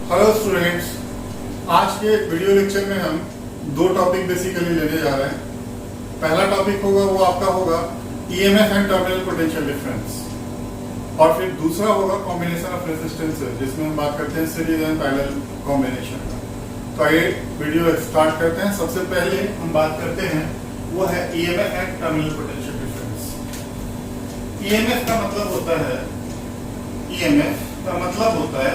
Hello students, आज के video lecture में हम दो टॉपिक बेसिकली लेने जा रहे हैं। पहला टॉपिक होगा वो आपका होगा EMF and terminal potential difference, और फिर दूसरा होगा कॉम्बिनेशन ऑफ रेजिस्टेंसेस, जिसमें हम बात करते हैं सीरीज एंड पैरेलल कॉम्बिनेशन का। तो आइए वीडियो स्टार्ट करते हैं। सबसे पहले हम बात करते हैं वो है EMF and terminal potential difference. EMF का मतलब होता है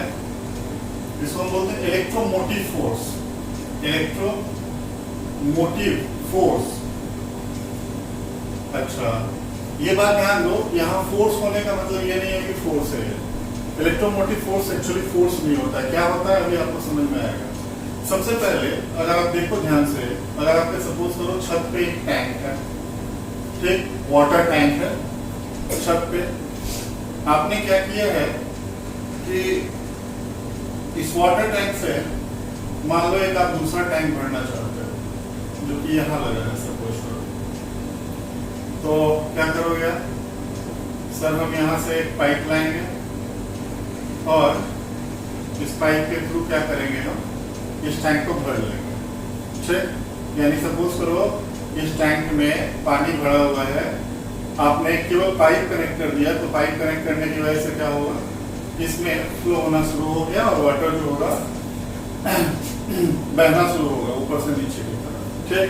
जिसको हम बोलते हैं इलेक्ट्रोमोटिव फोर्स। इलेक्ट्रोमोटिव फोर्स, अच्छा ये बात ध्यान दो, यहाँ फोर्स होने का मतलब ये नहीं है कि फोर्स है। इलेक्ट्रोमोटिव फोर्स एक्चुअली फोर्स नहीं होता है। क्या होता है अभी आपको समझ में आएगा। सबसे पहले अगर आप देखो ध्यान से, अगर आपके सपोज करो छत पे एक टैंक है, ठीक, वाटर टैंक है छत पे, आपने क्या किया है कि इस वाटर टैंक से मान लो एक आप दूसरा टैंक भरना चाहते हो जो कि यहाँ लगा है सपोज करो, तो क्या करोगे सर, हम यहाँ से एक पाइप लाएंगे और इस पाइप के थ्रू क्या करेंगे, हम इस टैंक को भर लेंगे। ठीक, यानी सपोज करो इस टैंक में पानी भरा हुआ है, आपने केवल पाइप कनेक्ट कर दिया, तो पाइप कनेक्ट करने की वजह से क्या होगा, इसमें फ्लो होना शुरू हो गया और वाटर जो होगा बहना शुरू होगा ऊपर से नीचे की तरफ। ठीक,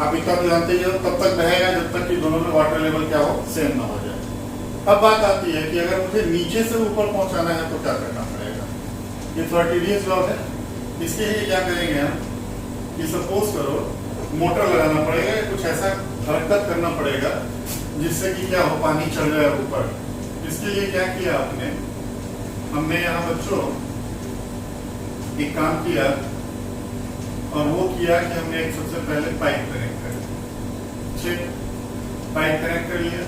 आप इतना तो जानते ही हो, तब तक बहेगा जब तक कि दोनों में वाटर लेवल क्या हो, सेम ना हो जाए। अब बात आती है कि अगर मुझे नीचे से ऊपर पहुंचाना है तो क्या करना पड़ेगा। ये थोड़ा टीडियस जॉब है। इसके लिए क्या करेंगे हम कि सपोज करो मोटर लगाना पड़ेगा, कुछ ऐसा हरकत करना पड़ेगा जिससे कि क्या हो, पानी चल जाए ऊपर। इसके लिए क्या किया आपने, हमने यहाँ बच्चों एक काम किया, और वो किया कि हमने एक सबसे पहले पाइप कनेक्ट कर लिया। ठीक, पाइप कनेक्ट कर लिया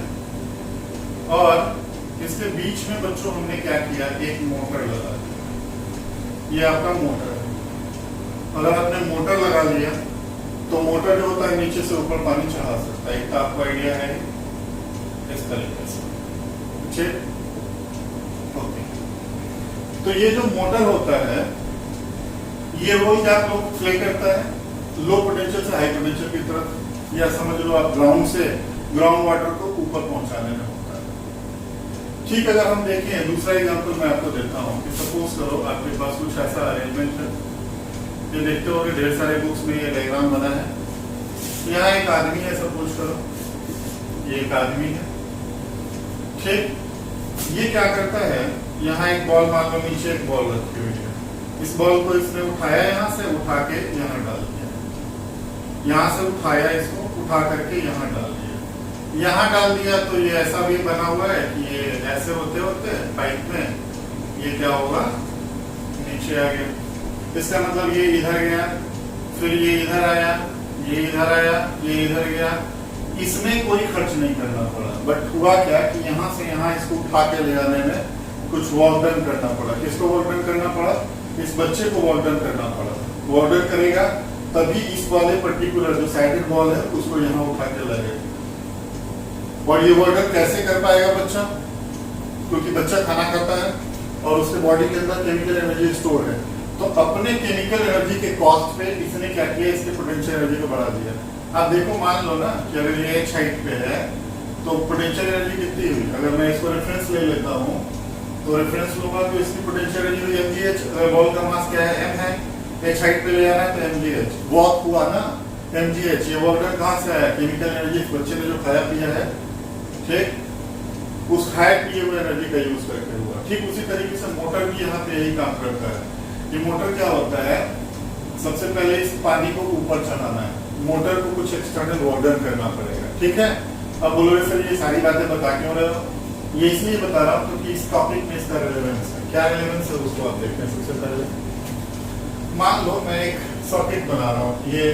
और इसके बीच में बच्चों हमने क्या किया, एक मोटर लगा दिया। ये आपका मोटर है। अगर आपने मोटर लगा लिया तो मोटर जो होता है नीचे से ऊपर पानी चढ़ा सकता है। इतना आपको आइडिया है इस तरीके से। ठीक, तो ये जो मोटर होता है ये रोल क्या प्ले करता है, लो पोटेंशियल से हाई पोटेंशियल की तरफ, या समझ लो आप ग्राउंड से ग्राउंड वाटर को ऊपर पहुंचाने में होता है। ठीक, अगर हम देखें दूसरा एग्जांपल मैं आपको देता हूं कि सपोज करो आपके पास कुछ ऐसा अरेंजमेंट है, ये देखते हो ढेर सारे बुक्स में ये डायग्राम बना है। यहाँ एक आदमी है, सपोज करो ये एक आदमी है। ठीक, ये क्या करता है, यहाँ एक बॉल मान लो, नीचे एक बॉल रखी हुई है, इस बॉल को इसने उठाया, यहाँ से उठा के यहाँ डाल दिया, यहाँ से उठाया इसको उठा करके यहाँ डाल दिया, यहाँ डाल दिया। तो ये ऐसा भी बना हुआ है कि ये ऐसे होते होते पाइप में ये क्या होगा, नीचे आ गया। इसका मतलब ये इधर गया, फिर ये इधर आया, ये इधर आया, ये इधर गया। इसमें कोई खर्च नहीं करना पड़ा, बट हुआ क्या कि यहाँ से यहाँ इसको उठा के ले आने में कुछ वर्क डन करना पड़ा। किसको वर्क डन करना पड़ा, इस बच्चे को वर्क डन करना पड़ा। वर्क डन करेगा तभी इस वाले पर्टिकुलर जो साइडेड बॉल है उसको यहाँ उठा के लगेगा। और ये वर्क डन कैसे कर पाएगा बच्चा, क्योंकि बच्चा खाना खाता है और उसके बॉडी के अंदर केमिकल एनर्जी स्टोर है। तो अपने केमिकल एनर्जी के कॉस्ट पे इसने क्या किया, इसके पोटेंशियल एनर्जी को बढ़ा दिया। आप देखो, मान लो ना कि अगर ये एक साइड पे है तो पोटेंशियल एनर्जी कितनी हुई। अगर मैं इसको रेफरेंस ले लेता हूँ तो रेफरेंस लूंगा तो इसकी पोटेंशियल एनर्जी हुई mgh। बॉल का मास क्या है, m है, एक साइड पे ले जाना है तो mgh वॉक हुआ ना, mgh। ये वर्क डन कहाँ से आया, केमिकल एनर्जी बच्चे ने जो खाया पिया है, ठीक, उस खाए पिए हुए एनर्जी का यूज करके हुआ। ठीक उसी तरीके से मोटर भी यहाँ पे यही काम करता है। ये मोटर क्या होता है, सबसे पहले इस पानी को ऊपर चढ़ाना है, मोटर को कुछ एक्सटर्नल वर्क डन करना पड़ेगा। ठीक है, अब बोलोगे सर ये सारी बातें बता क्यों रहे हो, ये इसलिए बता रहा हूँ क्योंकि इस टॉपिक में इसका रिलेवेंस है। क्या रिलेवेंस है उसको आप देखते हैं। सबसे पहले मान लो मैं एक सर्किट बना रहा हूँ, ये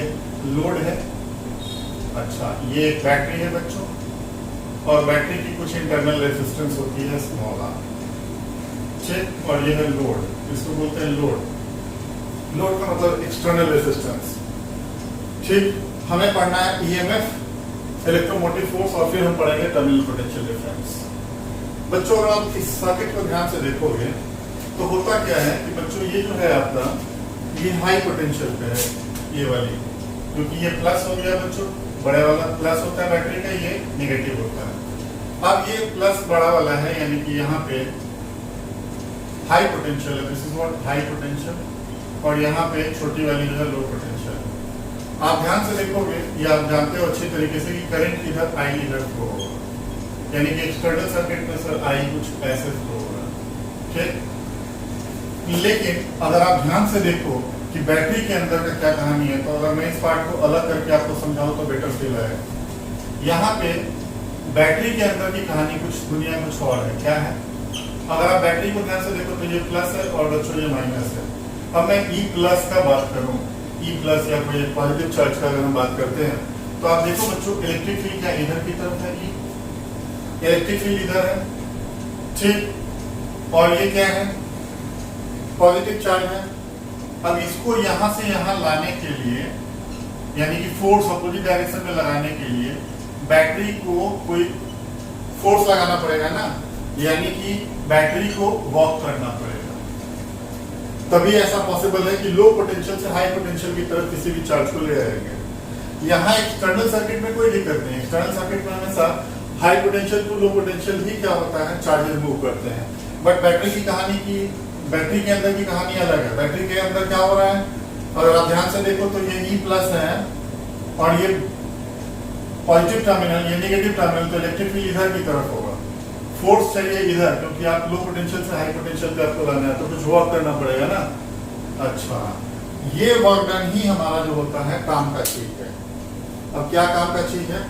लोड है, अच्छा ये बैटरी है बच्चों, और बैटरी की कुछ इंटरनल रेजिस्टेंस होती है स्मॉल आर। ठीक, और ये है लोड, इसको बोलते हैं लोड। लोड का मतलब एक्सटर्नल रेजिस्टेंस। ठीक, हमें पढ़ना है ईएमएफ, इलेक्ट्रोमोटिव फोर्स, और फिर हम पढ़ेंगे टर्मिनल पोटेंशियल डिफरेंस। बच्चों अगर आप इस सर्किट को ध्यान से देखोगे तो होता क्या है कि बच्चों ये जो है आपका ये हाई पोटेंशियल पे है, ये वाली, क्योंकि ये प्लस हो गया बच्चों, बड़े वाला प्लस होता है बैटरी का, ये नेगेटिव होता है। अब ये प्लस बड़ा वाला है, यानी कि यहाँ पे हाई पोटेंशियल है, this is what high potential, और यहाँ पे छोटी वाली जो है लो पोटेंशियल। आप ध्यान से देखोगे, ये आप जानते हो अच्छी तरीके से कि करंट इधर आई इधर फ्लो होगा, यानी कि एक्सटर्नल सर्किट में सर आई कुछ ऐसे फ्लो होगा, ठीक। लेकिन अगर आप ध्यान से देखो कि बैटरी के अंदर का क्या कहानी है, तो अगर मैं इस पार्ट को अलग करके आपको समझाऊं तो बेटर फील आएगा। यहाँ पे बैटरी के अंदर की कहानी कुछ दुनिया कुछ और है, क्या है? अगर आप बैटरी को ध्यान से देखो तो ये प्लस है और बच्चों ये माइनस है। अब मैं ई प्लस का बात करूं, ई प्लस या कोई पॉजिटिव चार्ज का अगर हम बात करते हैं, तो आप देखो बच्चों इलेक्ट्रिक फील्ड क्या इधर की तरफ है, ई इलेक्ट्रिक फील्ड इधर है, ठीक, और ये क्या है पॉजिटिव चार्ज है। अब इसको यहां से यहां लाने के लिए, यानी कि फोर्स अपोजिट डायरेक्शन में लगाने के लिए बैटरी को कोई फोर्स लगाना पड़ेगा ना, यानी कि बैटरी को वॉक करना पड़ेगा, तभी ऐसा पॉसिबल है कि लो पोटेंशियल से हाई पोटेंशियल की तरफ किसी भी चार्ज को ले आएंगे। यहाँ एक्सटर्नल सर्किट में कोई दिक्कत नहीं, एक्सटर्नल सर्किट में हमेशा high potential to low potential ही क्या होता है, चार्जेस मूव करते हैं। बट बैटरी की कहानी की, बैटरी के अंदर की कहानी अलग है। बैटरी के अंदर क्या हो रहा है, अगर आप ध्यान से देखो तो ये ई प्लस है और ये पॉजिटिव टर्मिनल, ये नेगेटिव टर्मिनल, तो इलेक्ट्रिक फील्ड इधर की तरफ होगा, फोर्स चाहिए इधर, क्योंकि आप लो पोटेंशियल से हाई पोटेंशियल पे आपको लाना है तो कुछ वर्क करना पड़ेगा ना। अच्छा, ये वर्क डन ही हमारा जो होता है काम का चीज है। अब क्या काम का चीज है,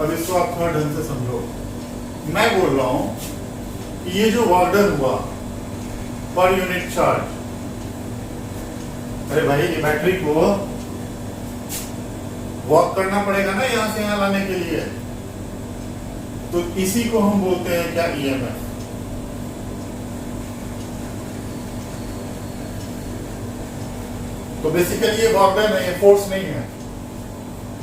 अब इसको आप थोड़ा ढंग से समझो। मैं बोल रहा हूं कि ये जो वर्क डन हुआ पर यूनिट चार्ज, अरे भाई ये बैटरी को वॉक करना पड़ेगा ना यहां से यहां लाने के लिए, तो इसी को हम बोलते हैं क्या, ईएमएफ। तो बेसिकली ये वर्क डन है, ये फोर्स नहीं है।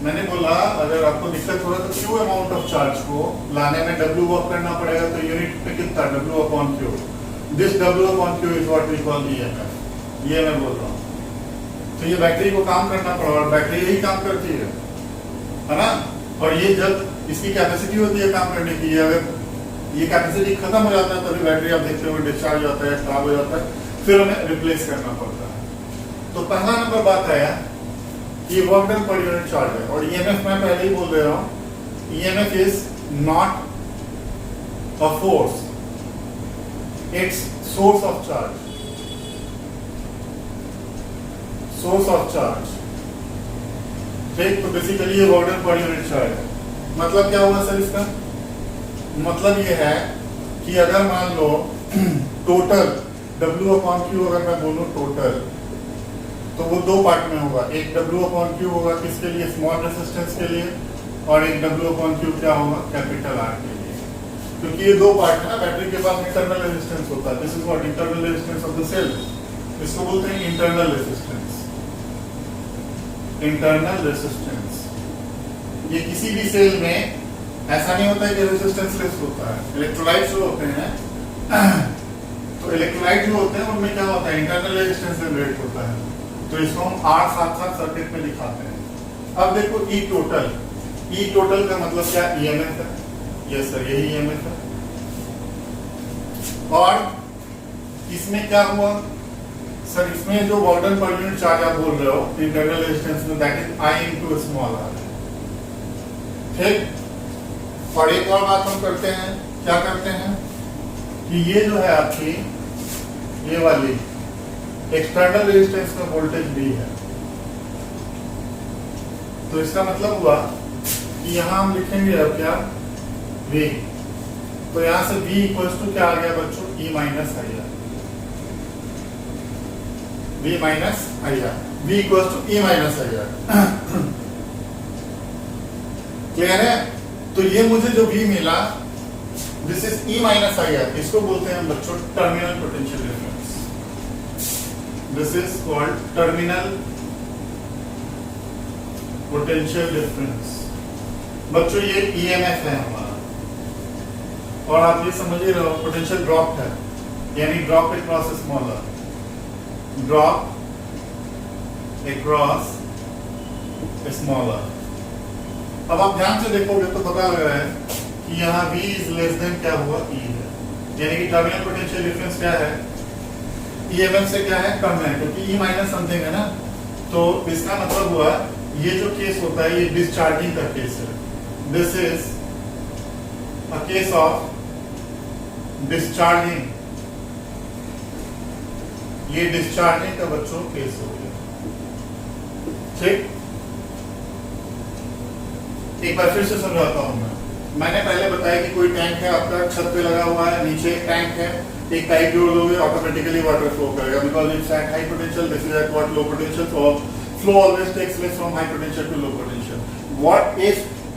मैंने बोला अगर आपको दिक्कत हो रहा है तो क्यू अमाउंट ऑफ चार्ज को लाने में डब्ल्यू वर्क करना पड़ेगा, तो यूनिट पे कितना, W upon Q. This W upon Q is what we call EMF. ये मैं बोल रहा हूँ, तो ये बैटरी को काम करना पड़ा और बैटरी यही काम करती है ना। और ये जब इसकी कैपेसिटी होती है काम करने की, अगर ये कैपेसिटी खत्म हो जाता है तभी बैटरी आप देखते हो डिस्चार्ज होता है, खराब हो जाता है, फिर हमें रिप्लेस करना पड़ता है। तो पहला नंबर बात आया कि work done per unit charge है। और ईएमएफ मैं पहले ही बोल दे रहा हूं, EMF is not a force, it's source of charge, source of charge, ठीक। तो बेसिकली ये work done per unit charge है। मतलब क्या हुआ सर इसका, मतलब ये है कि अगर मान लो टोटल W अपॉन क्यू, अगर मैं बोलूं टोटल, तो वो दो पार्ट में होगा। एक W अपॉन क्यू होगा किसके लिए, स्मॉल रेजिस्टेंस के लिए, और एक W अपॉन क्यू क्या होगा, कैपिटल R के लिए। क्योंकि ये दो पार्ट है ना, बैटरी के पास इंटरनल रेजिस्टेंस होता है, this is what internal resistance of the cell, इसको बोलते हैं इंटरनल रेजिस्टेंस। इंटरनल रेजिस्टेंस, ये किसी भी सेल में ऐसा नहीं होता है कि रेजिस्टेंस लेस होता है। इलेक्ट्रोलाइट जो होते हैं तो इलेक्ट्रोलाइट जो होते हैं उनमें क्या होता है, इंटरनल रेजिस्टेंस जनरेट होता है, तो इसको हम R साथ सर्किट में दिखाते हैं। अब देखो ई टोटल, ई टोटल का मतलब क्या, ईएमएफ है। यस सर, यही ईएमएफ है। और इसमें क्या हुआ सर, इसमें जो work done per unit charge आप बोल रहे हो इंटरनल रेजिस्टेंस में, that is I into small r, ठीक। और एक और बात हम करते हैं, क्या करते हैं कि ये जो है आपकी ये वाली एक्सटर्नल रेजिस्टेंस का वोल्टेज भी है, तो इसका मतलब हुआ कि यहां हम लिखेंगे अब क्या, V। तो यहां से V इक्वल्स टू क्या आ गया बच्चों, E minus I R, V minus I R, V equals to E minus I R. Clear है? तो ये मुझे जो V मिला, this is E minus I R, इसको बोलते हैं बच्चों terminal potential difference. This is called terminal potential difference. बच्चों ये ईएमएफ है हमारा, और आप ये समझ ही रहे हो पोटेंशियल ड्रॉप है, यानी drop across smaller, drop across smaller. अब आप ध्यान से देखोगे तो पता लग रहा है कि यहाँ V इज लेस देन क्या हुआ E है, यानी कि टर्मिनल पोटेंशियल डिफरेंस क्या है, EMF से क्या है, कम है, क्योंकि E माइनस समथिंग है ना। तो इसका मतलब हुआ ये जो केस होता है ये डिस्चार्जिंग का केस है। This is a case of discharging, ये डिस्चार्जिंग का बच्चों केस हो गया। ठीक, एक बार फिर से समझाता हूं मैंने पहले बताया कि कोई टैंक है आपका, छत पे लगा हुआ है, नीचे एक टैंक है, एक पाइप जोड़ दोगे ऑटोमेटिकली वाटर फ्लो करेगा, because it's at high potential, this is at what, low potential. तो flow always takes place from high potential to low potential. What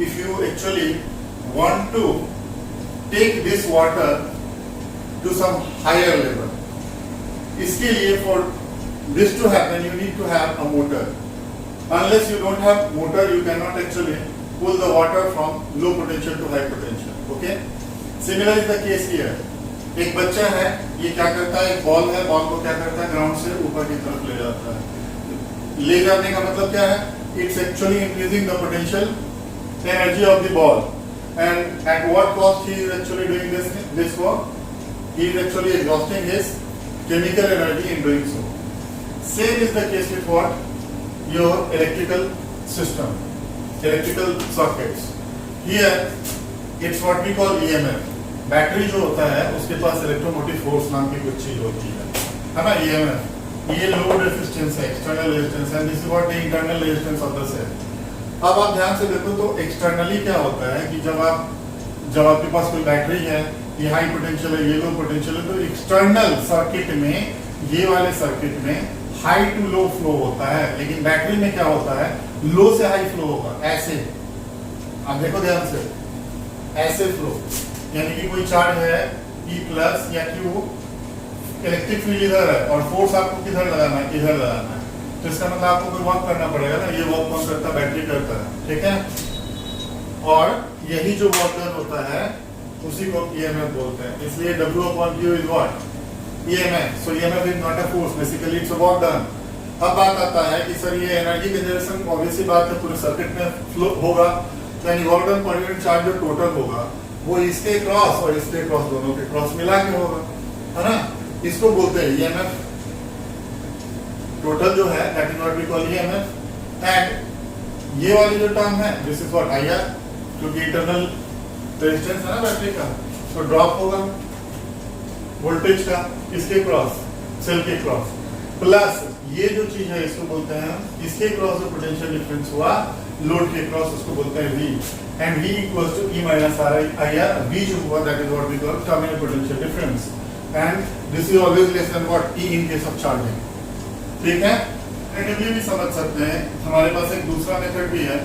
if you actually want to take this water to some higher level, इसके लिए for this to happen you need to have a motor. Unless you don't have motor, you cannot actually pull the water from low potential to high potential. Okay? Similar is the case here. एक बच्चा है, ये क्या करता है, एक ball है, ball को क्या करता है, ग्राउंड से ऊपर की तरफ ले जाता है। ले जाने का मतलब क्या है? It's actually increasing the potential energy of the ball. And at what cost he is actually doing this work? He is actually exhausting his chemical energy in doing so. Same is the case with what? Your electrical system, electrical circuits. Here it's what we call EMF. Battery जो होता है उसके पास electromotive force नाम की कुछ चीज होती है ना, EMF। ये लोड रेजिस्टेंस है, external resistance, and this is what the internal resistance of the cell. अब आप ध्यान से देखो तो एक्सटर्नली क्या होता है कि जब आपके पास कोई बैटरी है, ये हाई पोटेंशियल है, ये लो पोटेंशियल है, तो एक्सटर्नल सर्किट में, ये वाले सर्किट में हाई टू लो फ्लो होता है, लेकिन बैटरी में क्या होता है, लो से हाई फ्लो होगा, ऐसे। आप देखो ध्यान से, ऐसे फ्लो, यानी कि कोई चार्ज है E प्लस या Q, इलेक्ट्रिक फील्ड इधर है और फोर्स आपको किधर लगाना है, इधर लगाना है, तो इसका मतलब आपको कोई वर्क करना पड़ेगा ना। ये वर्क कौन करता है, बैटरी करता है, ठीक है। और यही जो वर्क डन होता है उसी को EMF बोलते हैं। इसलिए W/Q is what, EMF. So EMF is not a force, basically it's a work done. अब बात आता है कि सर ये एनर्जी जनरेशन ऑब्वियसली बात है पूरे सर्किट में फ्लो होगा, तो यानी work done per unit charge जो टोटल होगा वो इसके क्रॉस और इसके क्रॉस दोनों के क्रॉस मिला के होगा, है ना। इसको बोलते हैं EMF टोटल जो है, that is what we call EMF। And ये वाली जो टर्म है दिस इज व्हाट IR, क्योंकि इंटरनल रेजिस्टेंस है ना बैटरी का, तो ड्रॉप होगा वोल्टेज का इसके क्रॉस, सेल के क्रॉस, प्लस ये जो चीज है इसको बोलते हैं, इसके क्रॉस जो पोटेंशियल डिफरेंस हुआ लोड के क्रॉस, उसको बोलते हैं V, and V equals to E minus IR। V जो हुआ that is what we call terminal potential difference, and this is always less than what E in case of charging. ठीक है, negatively भी समझ सकते हैं। हमारे पास एक दूसरा मेथड भी है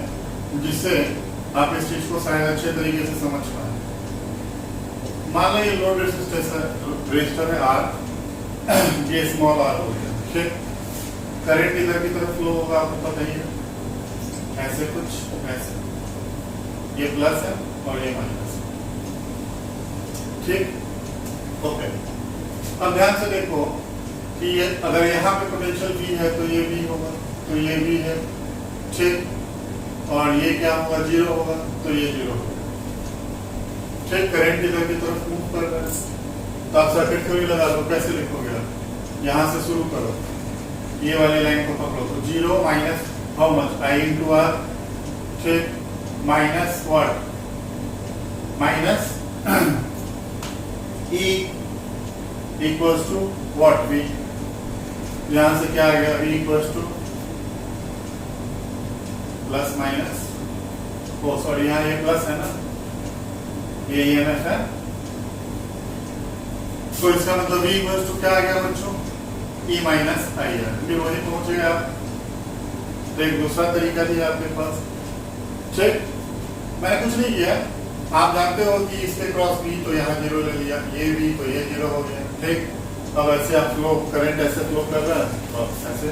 जिससे आप इस चीज को शायद अच्छे तरीके से समझ पाए। मान लो ये लोड रेजिस्टर है R, ये स्मॉल r हो गया, ठीक। करंट इधर की तरफ फ्लो होगा, आपको पता ही है, ऐसे कुछ ऐसे, ये प्लस है और ये माइनस, ठीक। ओके, अब ध्यान से देखो कि ये अगर यहाँ पे पोटेंशियल V है तो ये V होगा, तो ये V है, ठीक। और ये क्या होगा, 0 होगा, तो ये 0 होगा, ठीक। करंट इधर की तरफ मूव कर रहा है, तो आप सर्किट थ्योरी लगा लो, कैसे लिखोगे आप, यहाँ से शुरू करो, ये वाली लाइन को पकड़ो, तो 0 minus how much, I into R, ठीक, minus what, minus E equals to what, V। यहाँ से क्या आ गया, V equals to plus minus, oh sorry यहाँ ये प्लस है ना, ये EMF है, तो इसका मतलब V इक्वल्स टू क्या आ गया बच्चों, E माइनस IR। फिर वही पहुंचेगा आप, तो एक दूसरा तरीका दिया आपके पास, ठीक। मैंने कुछ नहीं किया, आप जानते हो कि इसके क्रॉस V तो यहाँ 0 ले लिया, ये V तो ये 0 हो गया, ठीक। अब ऐसे आप फ्लो, करंट ऐसे फ्लो कर रहा है, तो ऐसे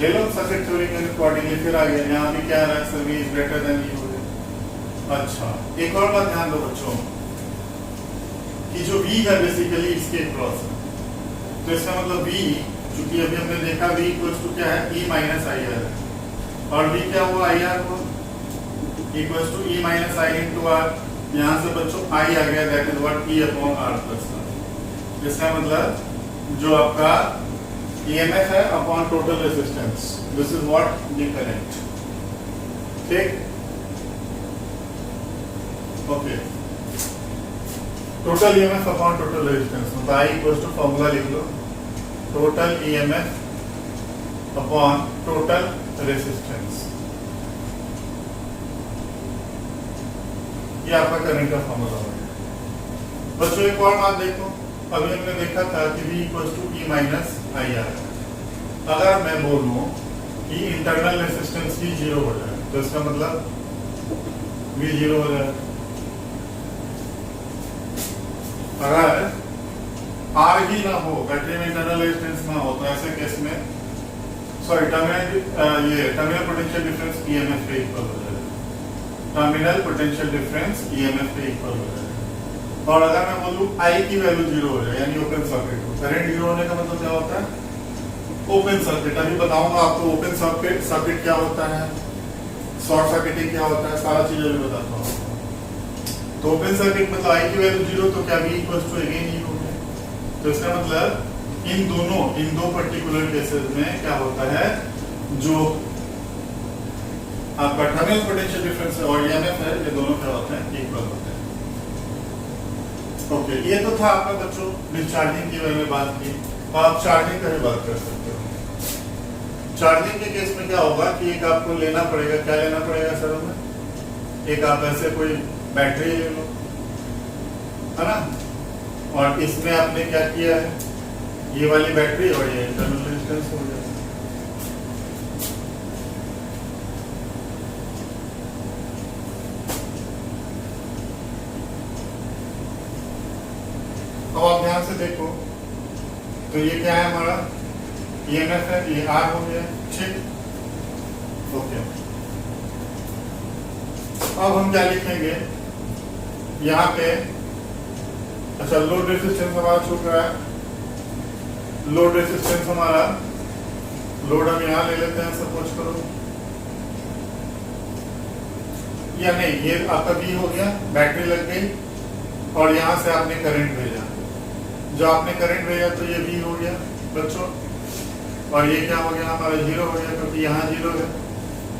ले लो सर्किट थ्योरी के अकॉर्डिंगली, फिर आ गया यहाँ भी क्या आ रहा है, sir V is greater then E हो गया। अच्छा, एक और बात ध्यान दो बच्चों कि जो V है बेसिकली इसके क्रॉस है, तो इसका मतलब V, चूंकि अभी हमने देखा V इक्वल्स टू क्या है, E माइनस आई आर, और V क्या हुआ, आई आर हुआ, equals to E minus I into R. यहाँ से बच्चों I आ गया, that is what E upon R plus R. इसका मतलब जो आपका EMF है upon total resistance, this is what the current. ठीक, okay. Total EMF upon total resistance, मतलब I इक्वल्स टू फॉर्मूला लिख लो, टोटल EMF अपॉन टोटल रेजिस्टेंस, ये आपका करंट का फॉर्मूला हो गया। बच्चों एक और बात देखो, अभी हमने देखा था कि V equals to E minus I R. अगर मैं बोलूं कि इंटरनल रेजिस्टेंस भी 0 हो जाए तो इसका मतलब V 0 हो जाए। अगर R ही ना हो, बैटरी में इंटरनल रेजिस्टेंस ना हो, तो ऐसे केस में टर्मिनल पोटेंशियल डिफरेंस EMF पे इक्वल हो जाएगा, टर्मिनल पोटेंशियल डिफरेंस EMF पे इक्वल हो जाएगा। और अगर मैं बोलूं I की वैल्यू 0 हो जाए, यानी ओपन सर्किट हो, करंट 0 होने का मतलब क्या होता है, ओपन सर्किट। अभी बताऊंगा आपको ओपन सर्किट क्या होता है, शॉर्ट सर्किटिंग क्या होता है, सारा चीज अभी बताता हूँ। तो ओपन सर्किट मतलब I की वैल्यू 0, तो क्या V इक्वल्स टू अगेन 0 है। तो इसका मतलब इन दो पर्टिकुलर केसेस में क्या होता है, जो आपका टर्मिनल पोटेंशियल डिफरेंस और EMF है, ये दोनों क्या होते हैं, इक्वल होते हैं। ओके, ये तो था आपका बच्चों डिस्चार्जिंग की बारे में बात की। आप चार्जिंग का भी बात कर सकते हो। चार्जिंग के केस में क्या होगा कि एक आपको लेना पड़ेगा, क्या लेना पड़ेगा सर हमें, एक आप ऐसे कोई बैटरी ले लो, है ना, और इसमें आपने क्या किया है, ये वाली बैटरी और ये इंटरनल रेजिस्टेंस हो गया। अब आप ध्यान से देखो, तो ये क्या है हमारा EMF है, ये R हो गया, ठीक, ओके। अब हम क्या लिखेंगे यहाँ पे, अच्छा लोड रेजिस्टेंस हमारा छूट रहा है, लोड रेजिस्टेंस हमारा, लोड हम यहाँ ले लेते हैं सपोज करो, या नहीं, ये आपका V हो गया, बैटरी लग गई और यहाँ से आपने करंट भेजा, जो आपने करंट भेजा तो ये V हो गया बच्चों, और ये क्या हो गया हमारा 0 हो गया, क्योंकि यहाँ 0 है,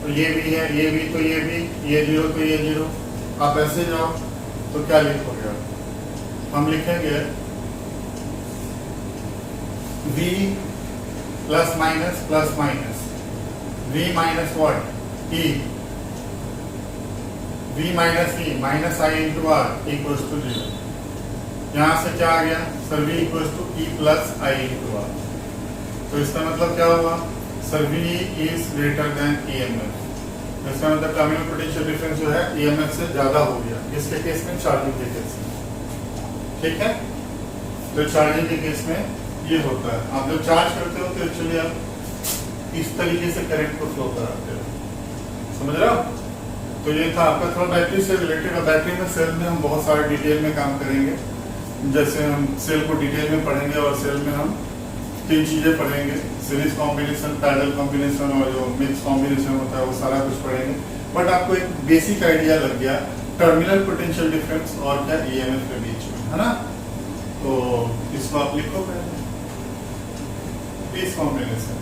और ये भी है, ये भी, तो ये भी, ये 0 तो ये 0। आप ऐसे जाओ तो क्या लिखोगे आप, हम लिखेंगे V plus minus, V minus what, E, V minus E minus I into R equals to 0। यहाँ से क्या आ गया sir, V equals to E plus I into R. तो इसका मतलब क्या हुआ sir, V is greater than EMF। इसका मतलब टर्मिनल पोटेंशियल डिफरेंस जो है EMF से ज्यादा हो गया, इसके केस में, चार्जिंग के केस में, ठीक है। तो चार्जिंग के केस में ये होता है, आप जब चार्ज करते हो तो एक्चुअली आप इस तरीके से करंट को फ्लो कराते हो, समझ रहे हो। तो ये था आपका थोड़ा बैटरी से रिलेटेड। बैटरी में सेल में हम बहुत सारे डिटेल में काम करेंगे, जैसे हम सेल को डिटेल में पढ़ेंगे, और सेल में हम 3 चीजें पढ़ेंगे, सीरीज कॉम्बिनेशन, पैरेलल कॉम्बिनेशन और जो मिक्स कॉम्बिनेशन होता है, वो सारा कुछ पढ़ेंगे। बट आपको एक बेसिक आइडिया लग गया टर्मिनल पोटेंशियल डिफरेंस और क्या EMF के बीच में, है ना। तो इसको आप लिखो पहले, इस कॉम्बिनेशन,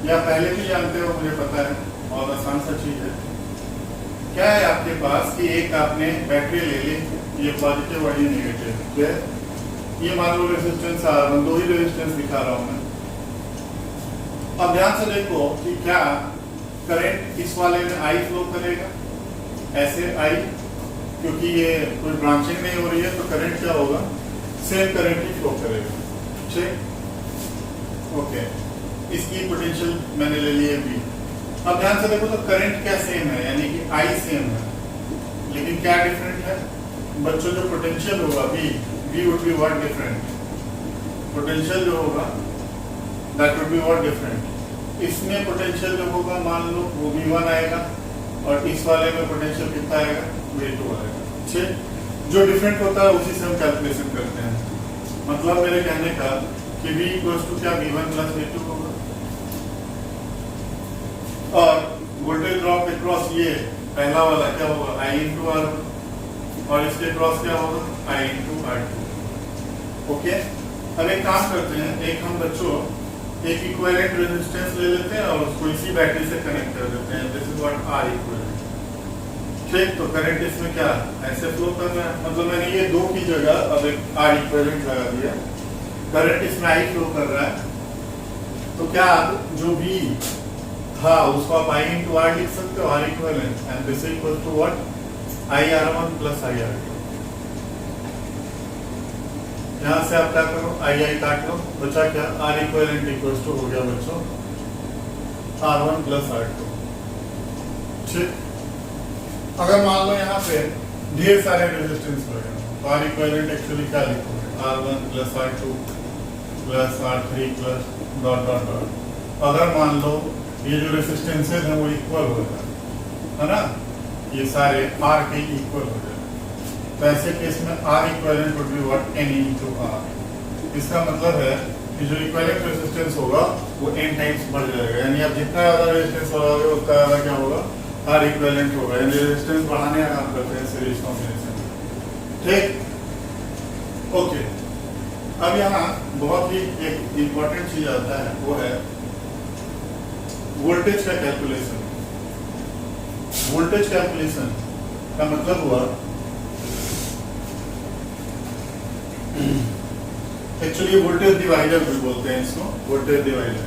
या पहले भी जानते हो, मुझे पता है, और आसान सा चीज है। क्या है आपके पास कि एक आपने बैटरी ले ली, ये पॉजिटिव और ये नेगेटिव, ये मान लो रेजिस्टेंस R1, 2 ही रेजिस्टेंस दिखा रहा हूं मैं। अब ध्यान से देखो कि क्या करंट इस वाले में I फ्लो करेगा, ऐसे I, क्योंकि ये कोई ब्रांचिंग नहीं हो रही है, तो करंट क्या होगा, सेम करंट ही फ्लो करेगा, ठीक, ओके। इसकी पोटेंशियल मैंने ले ली है V। अब ध्यान से देखो तो करंट क्या सेम है, यानी कि I सेम है, लेकिन क्या डिफरेंट है बच्चों, जो पोटेंशियल होगा V would be what different, potential जो होगा that would be what different। इसमें पोटेंशियल जो होगा मान लो वो V1 आएगा, और इस वाले में पोटेंशियल कितना आएगा, V2 आएगा, ठीक। जो डिफरेंट होता है उसी से हम कैलकुलेशन करते हैं। मतलब मेरे कहने का कि V इक्वल्स टू क्या V1 प्लस V2 होगा, और वोल्टेज ड्रॉप अक्रॉस ये पहला वाला क्या होगा I इंटू R, और इसके क्रॉस क्या होगा I इंटू R2। ओके, अब एक काम करते हैं, एक हम बच्चों एक इक्विवेलेंट रेजिस्टेंस ले लेते हैं और उसको इसी बैटरी से कनेक्ट कर देते हैं। This is what R equivalent. ठीक, तो करंट इसमें क्या ऐसे फ्लो कर रहा है, मतलब मैंने ये 2 की जगह अब एक R इक्विवेलेंट लगा दिया, करंट इसमें I फ्लो कर रहा है। तो क्या जो V था उसको आप I इंटू R लिख सकते हो, R equivalent, and this is equal to what IR1 प्लस IR2। यहाँ से आप क्या करो I काट लो, बचा क्या R इक्विवेलेंट इक्वल्स टू हो गया बच्चों R1 प्लस R2। ठीक, अगर मान लो यहाँ पे ढेर सारे रेजिस्टेंस लगे तो R इक्विवेलेंट एक्चुअली क्या लिखोगे R1 plus R2 plus R3 plus dot dot dot. अगर मान लो ये जो रेजिस्टेंसेस हैं वो इक्वल हो जाए, है ना, ये सारे R के इक्वल हो जाए, तो ऐसे केस में R equivalent would be what N into R। इसका मतलब है कि जो इक्विवेलेंट रेजिस्टेंस होगा वो N टाइम्स बढ़ जाएगा, यानी आप जितना ज्यादा रेजिस्टेंस लगाओगे उतना ज्यादा क्या होगा R इक्विवेलेंट होगा, यानी रेजिस्टेंस बढ़ाने का काम करते हैं सीरीज कॉम्बिनेशन। ठीक, ओके। अब यहाँ बहुत ही एक इंपॉर्टेंट चीज आता है, वो है वोल्टेज का कैलकुलेशन। वोल्टेज कैलकुलेशन का मतलब हुआ एक्चुअली वोल्टेज डिवाइडर भी बोलते हैं इसको, वोल्टेज डिवाइडर।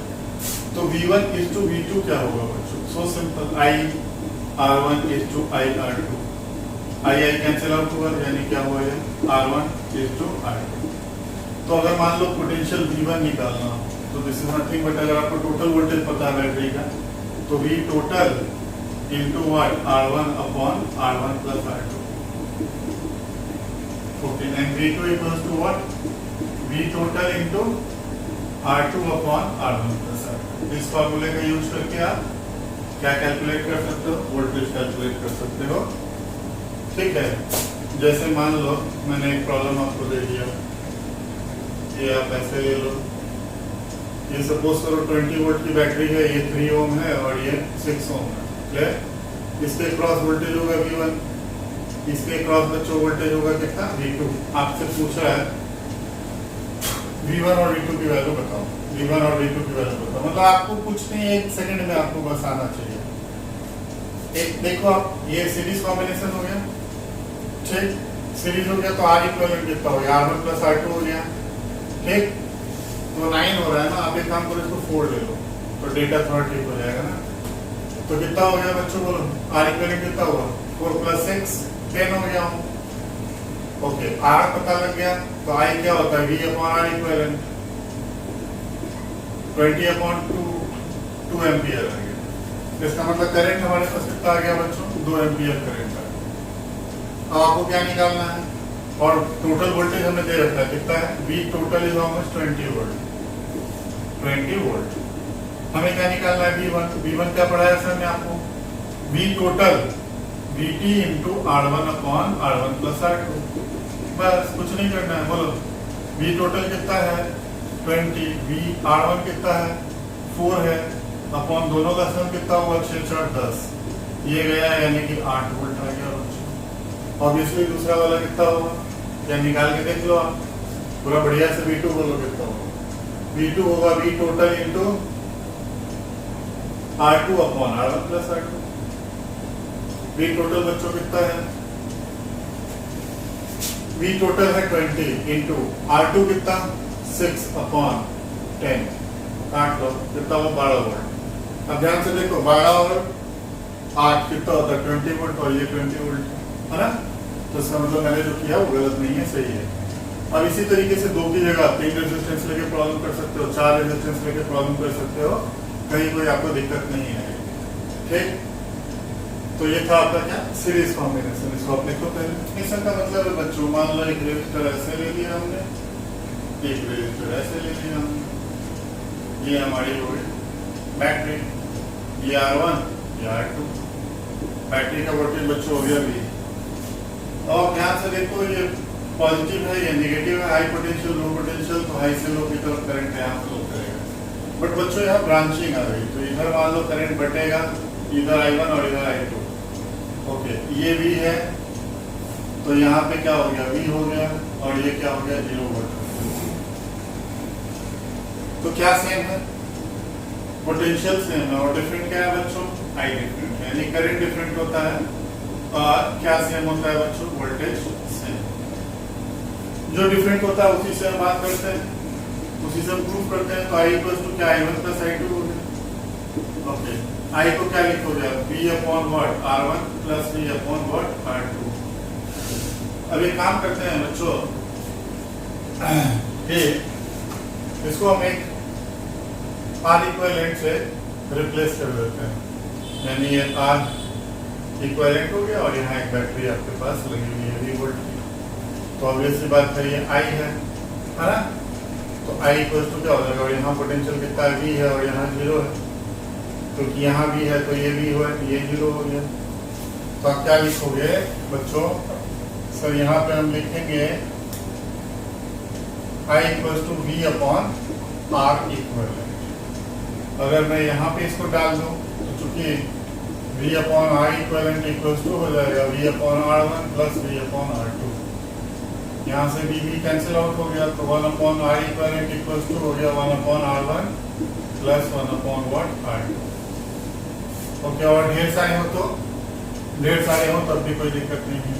तो V1 इज टू V2 क्या होगा बच्चों, so simple I R1 is to I R2, I cancel out हुआ, यानी क्या हुआ ये R1 इज टू R2। तो अगर मान लो पोटेंशियल V1 निकालना तो दिस इज नथिंग बट, अगर आपको टोटल वोल्टेज पता है बैटरी का तो V total into what R1 upon R1 plus R2। Okay, and V2 equals to what V total into R2 upon R1 plus R2। इस फार्मूले का यूज करके आप क्या कैलकुलेट कर सकते हो, वोल्टेज कैलकुलेट कर सकते हो। ठीक है, जैसे मान लो मैंने एक प्रॉब्लम आपको दे दिया, ये आप ऐसे ले लो, ये सपोज करो 20 वोल्ट की बैटरी है, ये 3 ओम है और ये 6 ओम है, क्लियर। इसके क्रॉस वोल्टेज होगा V1, इसके क्रॉस बच्चों वोल्टेज होगा कितना V2। आपसे पूछा है V1 और V2 की वैल्यू बताओ, V1 और V2 की वैल्यू बताओ, मतलब आपको कुछ नहीं, 1 सेकंड में आपको बस आना चाहिए। एक देखो आप, ये सीरीज कॉम्बिनेशन हो गया, ठीक, सीरीज हो गया तो R इक्विवेलेंट कितना हो गया R1 प्लस R2 हो गया। ठीक, तो 9 हो रहा है ना, आप एक काम करो इसको 4 ले लो तो डेटा थोड़ा ठीक हो जाएगा ना। तो कितना हो गया बच्चों बोलो, R इक्विवेलेंट कितना हुआ 4 प्लस 6 10 हो गया। ओके, R पता लग गया तो I क्या होता है V upon R equivalent, 20 upon 2 ampere आ गया। इसका मतलब करंट हमारे पास कितना आ गया बच्चों 2 एम्पियर करंट आ गया। अब आपको क्या निकालना है, और टोटल वोल्टेज हमें दे रखा है कितना है V total is almost 20 volt, 20 volt. हमें क्या निकालना है V1 क्या पढ़ाया सर ने आपको, V total VT into R1 upon R1 plus R2, बस कुछ नहीं करना है। बोलो V टोटल कितना है 20, V R1 कितना है 4 है, अपॉन दोनों का सम कितना हुआ 6 4 10, ये गया यानी कि 8 वोल्ट आ गया। ऑब्वियसली दूसरा वाला कितना होगा, या निकाल के देख लो आप, पूरा बढ़िया से V2 बोलो कितना होगा, V2 होगा V total into R2 upon R1 plus R2। V total बच्चों कितना है, V टोटल है 20 इंटू R2 कितना 6 अपॉन 10, काट लो कितना वो 12 वोल्ट। अब ध्यान से देखो 12 और 8 कितना होता है 20 वोल्ट, और ये 20 वोल्ट है ना। तो इसका मतलब मैंने जो किया वो गलत नहीं है, सही है। अब इसी तरीके से 2 की जगह 3 रेजिस्टेंस लेके प्रॉब्लम कर सकते हो, 4 रेजिस्टेंस लेके प्रॉब्लम कर सकते हो, कहीं कोई आपको दिक्कत नहीं है। ठीक, तो ये था आपका क्या सीरीज कॉम्बिनेशन, इसको आप लिखो पहले। इसका मतलब है बच्चों, मान लो एक रेजिस्टर ऐसे ले लिया हमने, एक रेजिस्टर ऐसे ले लिया हमने, ये हमारी हो गई बैटरी, ये R1 ये R2, बैटरी का वोल्टेज बच्चों हो गया V। और ध्यान से देखो ये पॉजिटिव है या नेगेटिव है, हाई पोटेंशियल लो पोटेंशियल, तो हाई से लो की तरफ करंट यहाँ फ्लो करेगा। बट बच्चों यहाँ ब्रांचिंग आ गई, तो इधर मान लो करंट बटेगा, इधर I1 और इधर I2। ओके, ये V है तो यहाँ पे क्या हो गया, V हो गया, और ये क्या हो गया, 0 वोल्ट। तो क्या सेम है, पोटेंशियल सेम है, और डिफरेंट क्या है बच्चों, I डिफरेंट है, यानी करंट डिफरेंट होता है और क्या सेम होता है बच्चों, वोल्टेज सेम। जो डिफरेंट होता है उसी से हम बात करते हैं, उसी से हम प्रूव करते हैं। तो I इक्वल टू क्या, I1 प्लस I2 हो गया। ओके, I को क्या लिखोगे, V upon what, R1 plus V upon what, R2। अब एक काम करते हैं बच्चों, इसको हम एक R इक्विवेलेंट से रिप्लेस कर देते हैं, यानी ये R इक्विवेलेंट हो गया और यहाँ एक बैटरी आपके पास लगी हुई है V वोल्ट की। तो ऑब्वियस सी बात है, ये I है ना, तो I इक्वल टू क्या हो जाएगा, और यहाँ पोटेंशियल कितना है, V है, और यहाँ 0 है, क्योंकि तो यहाँ भी है तो ये भी हुआ, ये 0 हो गया। तो आप क्या लिखोगे बच्चों, सर यहाँ पे हम लिखेंगे I equal to V upon R equivalent. अगर मैं यहाँ पे इसको डाल दूं तो चूंकि V upon I equivalent equal to हो जाएगा V upon R1 plus V upon R2। यहाँ से V कैंसिल आउट हो गया, तो 1 upon I equivalent equal to हो गया 1 upon R1 plus 1 upon what, R2। Okay, और ढेर सारे हो तब भी कोई दिक्कत नहीं है।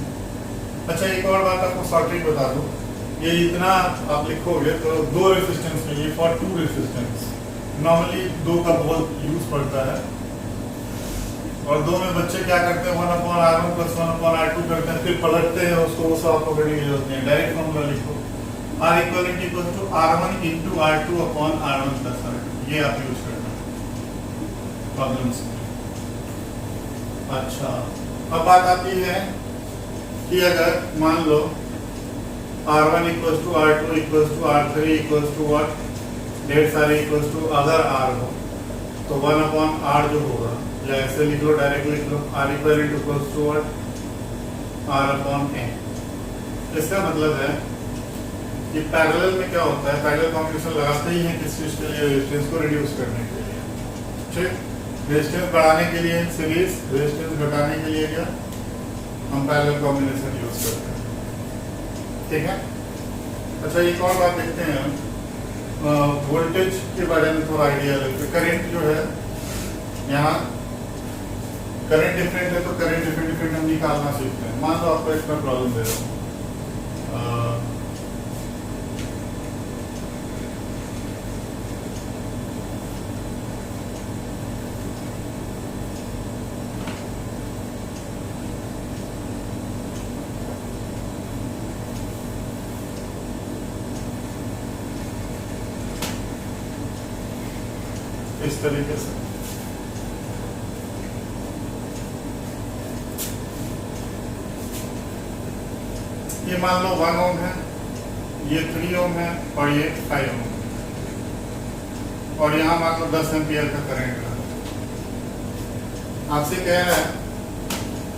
अच्छा, एक और बात आपको शॉर्टेज बता दूं, ये इतना आप लिखोगे तो 2 रेजिस्टेंस में, ये फॉर 2 रेजिस्टेंस, नॉर्मली 2 का बहुत यूज पड़ता है, और 2 में बच्चे क्या करते हैं, 1 upon R1 plus 1 upon R2 करते हैं, फिर पलटते हैं उसको, वो सब आपको करने की जरूरत नहीं है, डायरेक्ट फॉर्मूला लिखो, R equal to R1 into R2 upon R1 plus R2, ये आप यूज करना प्रॉब्लम्स में। अच्छा, अब बात आती है कि अगर मान लो R1 equal to R2 equal to R3 equal to what, ढेर सारे इक्वल टू अगर R हो, तो 1 अपॉन R जो होगा, या ऐसे लिख लो, डायरेक्ट लिख लो, R equal to what, R upon A। इसका मतलब है कि पैरेलल में क्या होता है, पैरेलल कॉम्बिनेशन लगाते ही है किस चीज के लिए, रेजिस्टेंस को रिड्यूस करने के लिए। ठीक, रेजिस्टेंस बढ़ाने के लिए सीरीज, रेजिस्टेंस घटाने के लिए क्या, हम पैरेलल कॉम्बिनेशन यूज करते हैं। ठीक है। अच्छा, एक और बात देखते हैं, वोल्टेज के बारे में थोड़ा आइडिया लेते हैं। करंट जो है, यहाँ करंट डिफरेंट है, तो करंट डिफरेंट हम निकालना सीखते हैं। मान लो आपको इसमें प्रॉब्लम दे रहा हूँ, इस तरीके से ये मान लो 1 ओम है, ये 3 ओम है, और ये 5 ओम है, और यहाँ मान लो 10 एम्पियर का करंट है। आपसे कह रहा है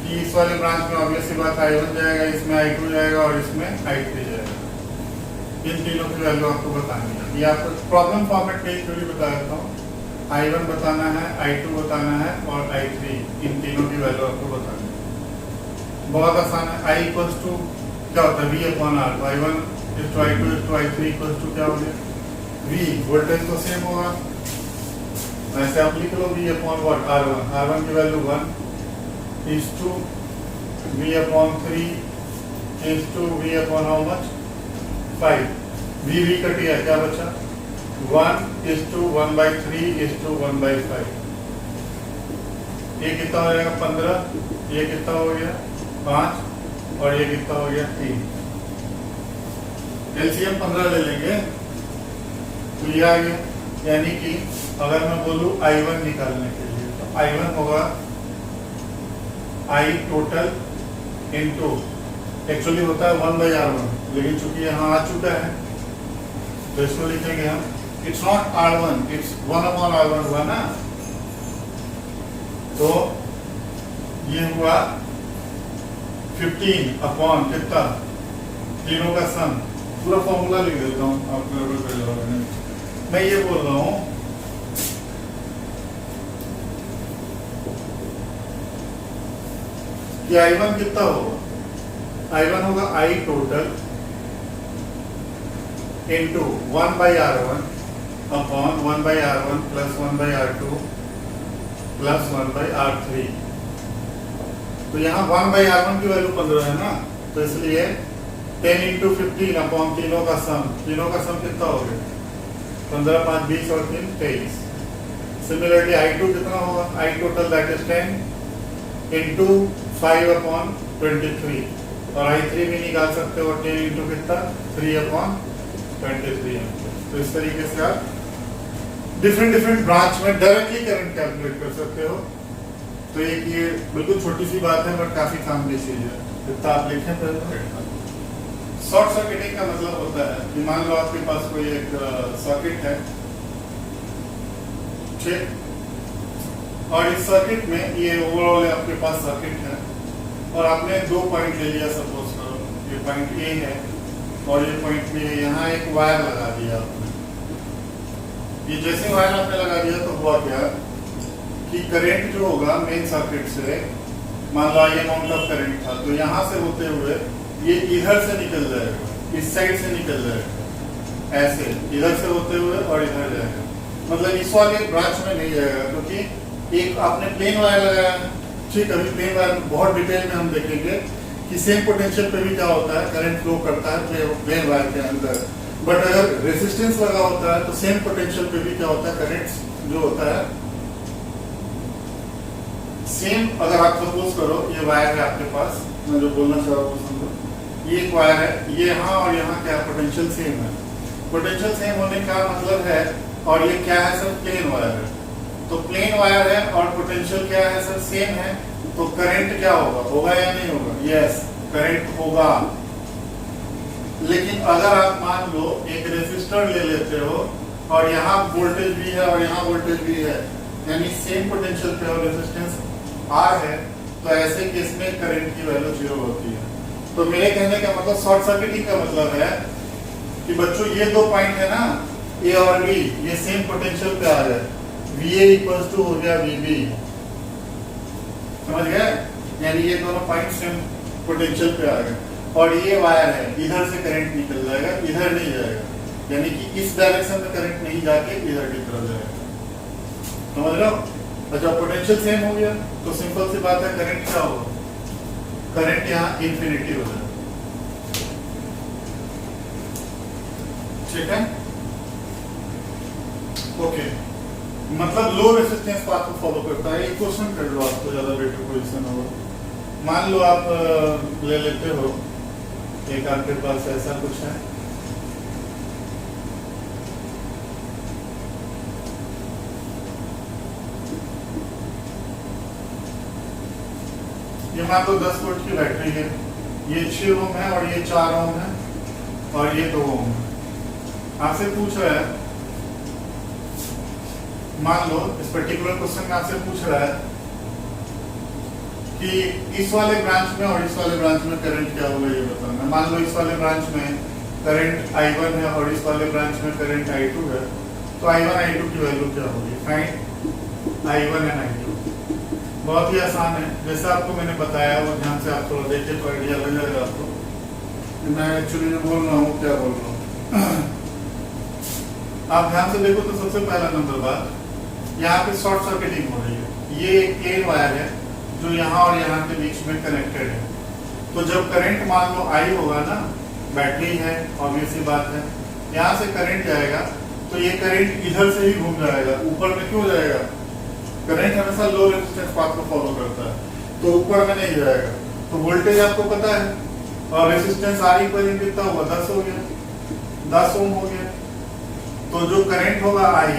कि इस वाले ब्रांच में ऑब्वियस सी बात I1 जाएगा, इसमें I2 जाएगा, और इसमें I3 जाएगा। इन तीनों की वैल्यू आपको बतानी है। ये आपको प्रॉब्लम फॉर्मेट में थोड़ी बता देता हूँ। I1 बताना है, I2 बताना है, और I3, इन तीनों की वैल्यू आपको बतानी है। बहुत आसान है। I इक्वल टू क्या होता है, V upon R। I1 is to I2 is to I3 equal to क्या हो गया, V। वोल्टेज तो सेम होगा, ऐसे आप लिख लो V upon what, R1। R1 की value 1 is to V upon 3 is to V upon how much, 5। V cut गया, क्या बचा, 1 इज टू 1/3 इज टू 1/5। ये कितना हो जाएगा, 15। ये कितना हो गया, 5, और ये कितना हो गया, 3। एलसीएम 15 ले लेंगे तो ये आ गया। यानी कि अगर मैं बोलूं I1 निकालने के लिए, तो I1 होगा I टोटल इनटू, एक्चुअली होता है 1/R1, लेकिन चूंकि यहाँ आ चुका है तो इसको लिखेंगे हम, it's not R1, it's 1 upon R1 हुआ ना। तो ये हुआ 15 अपॉन कितना, तीनों का सम, पूरा फॉर्मूला लिख देता हूँ, आप गड़बड़ कर जाओगे। मैं ये बोल रहा हूँ कि I1 कितना होगा, I1 होगा I total into 1/R1 upon 1/R1 plus 1/R2 plus 1/R3। तो यहाँ 1/R1 की वैल्यू 15 है ना, तो इसलिए 10 इंटू 15 अपॉन तीनों का सम कितना हो गया, 15 5 20 और 3 23। सिमिलरली I2 कितना होगा, I total that is 10 into 5 upon 23, और I3 भी निकाल सकते हो, 10 इंटू कितना 3 अपॉन 23। तो इस तरीके से आप डिफरेंट ब्रांच में डायरेक्टली करंट कैलकुलेट कर सकते हो। तो एक ये बिल्कुल छोटी सी बात है बट काफी काम की चीज है, इतना आप लिखें पहले। शॉर्ट सर्किटिंग का मतलब होता है कि मान लो आपके पास कोई एक सर्किट है, ठीक, और इस सर्किट में ये ओवरऑल आपके पास सर्किट है, और आपने 2 पॉइंट ले लिया, सपोज करो ये पॉइंट ए है और ये पॉइंट बी है। यहाँ एक वायर लगा दिया आपने, ये जैसे वायर आपने लगा दिया तो हुआ क्या कि करंट जो होगा मेन सर्किट से, मान लो ये अमाउंट ऑफ करंट था, तो यहाँ से होते हुए ये इधर से निकल जाएगा, इस साइड से निकल जाएगा, ऐसे इधर से होते हुए और इधर जाएगा। मतलब इस वाले ब्रांच में नहीं जाएगा, क्योंकि एक आपने प्लेन वायर लगाया है, ठीक। अभी प्लेन वायर बहुत डिटेल में हम देखेंगे कि सेम पोटेंशियल पे भी क्या होता है, करंट फ्लो करता है प्लेन वायर के अंदर। बट अगर रेजिस्टेंस लगा होता है तो सेम पोटेंशियल पे भी क्या होता है, करंट जो होता है सेम। अगर आप सपोज करो ये वायर है आपके पास, मैं जो बोलना चाह रहा हूँ समझो, ये एक वायर है, ये यहाँ और यहाँ क्या पोटेंशियल सेम है। पोटेंशियल सेम होने का मतलब है, और ये क्या है सर, प्लेन वायर है, तो प्लेन वायर है और पोटेंशियल क्या है सर, सेम है, तो करंट क्या होगा या नहीं होगा, यस करंट होगा। लेकिन अगर आप मान लो एक रेजिस्टर ले लेते हो और यहाँ वोल्टेज भी है और यहाँ वोल्टेज भी है, यानी सेम पोटेंशियल पे और रेजिस्टेंस R है, तो ऐसे केस में करंट की वैल्यू 0 होती है। तो मेरे कहने का मतलब शॉर्ट सर्किटिंग का मतलब है कि बच्चों ये 2 पॉइंट है ना, A और B, ये सेम पोटेंशियल पे आ रहे हैं, VA इक्वल्स टू हो गया VB, समझ गए, यानी ये दोनों पॉइंट सेम पोटेंशियल पे आ गए। और ये वायर है, इधर से करंट निकल जाएगा, इधर नहीं जाएगा, यानी कि इस डायरेक्शन में करंट नहीं जाके इधर की तरफ जाएगा, समझ लो। अच्छा पोटेंशियल सेम हो गया तो सिंपल सी बात है, करंट क्या होगा, करंट यहाँ इंफिनिटी हो जाएगा, ठीक है, ओके। मतलब लो रेजिस्टेंस पाथ को फॉलो करता है। एक क्वेश्चन कर लो, आपको ज्यादा बेटर पोजीशन होगा। मान लो आप ले लेते हो, एक आपके पास ऐसा कुछ है, ये मान लो 10 वोल्ट की बैटरी है, ये 6 ओम है और ये 4 ओम है और ये 2 ओम है। आपसे पूछ रहा है, मान लो इस पर्टिकुलर क्वेश्चन में आपसे पूछ रहा है कि इस वाले ब्रांच में और इस वाले ब्रांच में करंट क्या होगा ये बताना। मान लो इस वाले ब्रांच में करंट I1 है और इस वाले ब्रांच में करंट I2 है, तो I1 I2 की वैल्यू क्या होगी, फाइंड I1 एंड I2। बहुत ही आसान है, जैसा आपको मैंने बताया वो ध्यान से आप थोड़ा देखिए तो आइडिया लग जाएगा आपको मैं एक्चुअली जो बोल रहा हूँ क्या बोल रहा हूँ। आप ध्यान से देखो तो सबसे पहला नंबर बात, यहाँ पे शॉर्ट सर्किटिंग हो रही है। ये एक प्लेन वायर है जो यहाँ और यहाँ के बीच में कनेक्टेड है, तो जब करंट मान लो I होगा ना, बैटरी है ऑब्वियस सी बात है, यहाँ से करंट जाएगा तो ये करंट इधर से ही घूम जाएगा, ऊपर में क्यों जाएगा, करंट हमेशा लो रेजिस्टेंस पाथ को फॉलो करता है, तो ऊपर में नहीं जाएगा। तो वोल्टेज आपको पता है और रेजिस्टेंस R इक्वल कितना हुआ, 10 हो गया, 10 ओम हो गया। तो जो करंट होगा I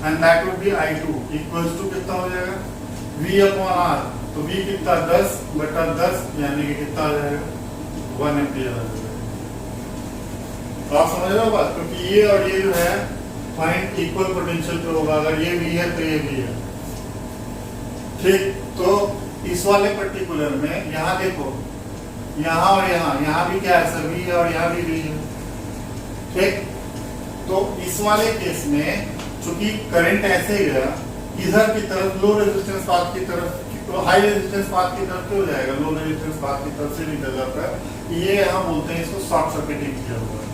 and that would be I2 equals to कितना हो जाएगा, V अपॉन R। तो V कितना 10 बटा 10 यानी कि कितना आ जाएगा 1 एम्पियर आ जाएगा। तो आप समझ रहे हो बात, क्योंकि ये और ये जो है पॉइंट इक्वल पोटेंशियल पे होगा, अगर ये V है तो ये V है, ठीक। तो इस वाले पर्टिकुलर में यहाँ देखो यहाँ और यहाँ भी क्या है सर, V है और यहाँ भी V है। ठीक, तो इस वाले केस में चूंकि करंट ऐसे गया इधर की तरफ, लो रेजिस्टेंस पाथ की तरफ, तो हाई रेजिस्टेंस पाथ की तरफ क्यों जाएगा, लो रेजिस्टेंस पाथ की तरफ से निकल जाता है। ये हम बोलते हैं इसको शॉर्ट सर्किटिंग किया हुआ है,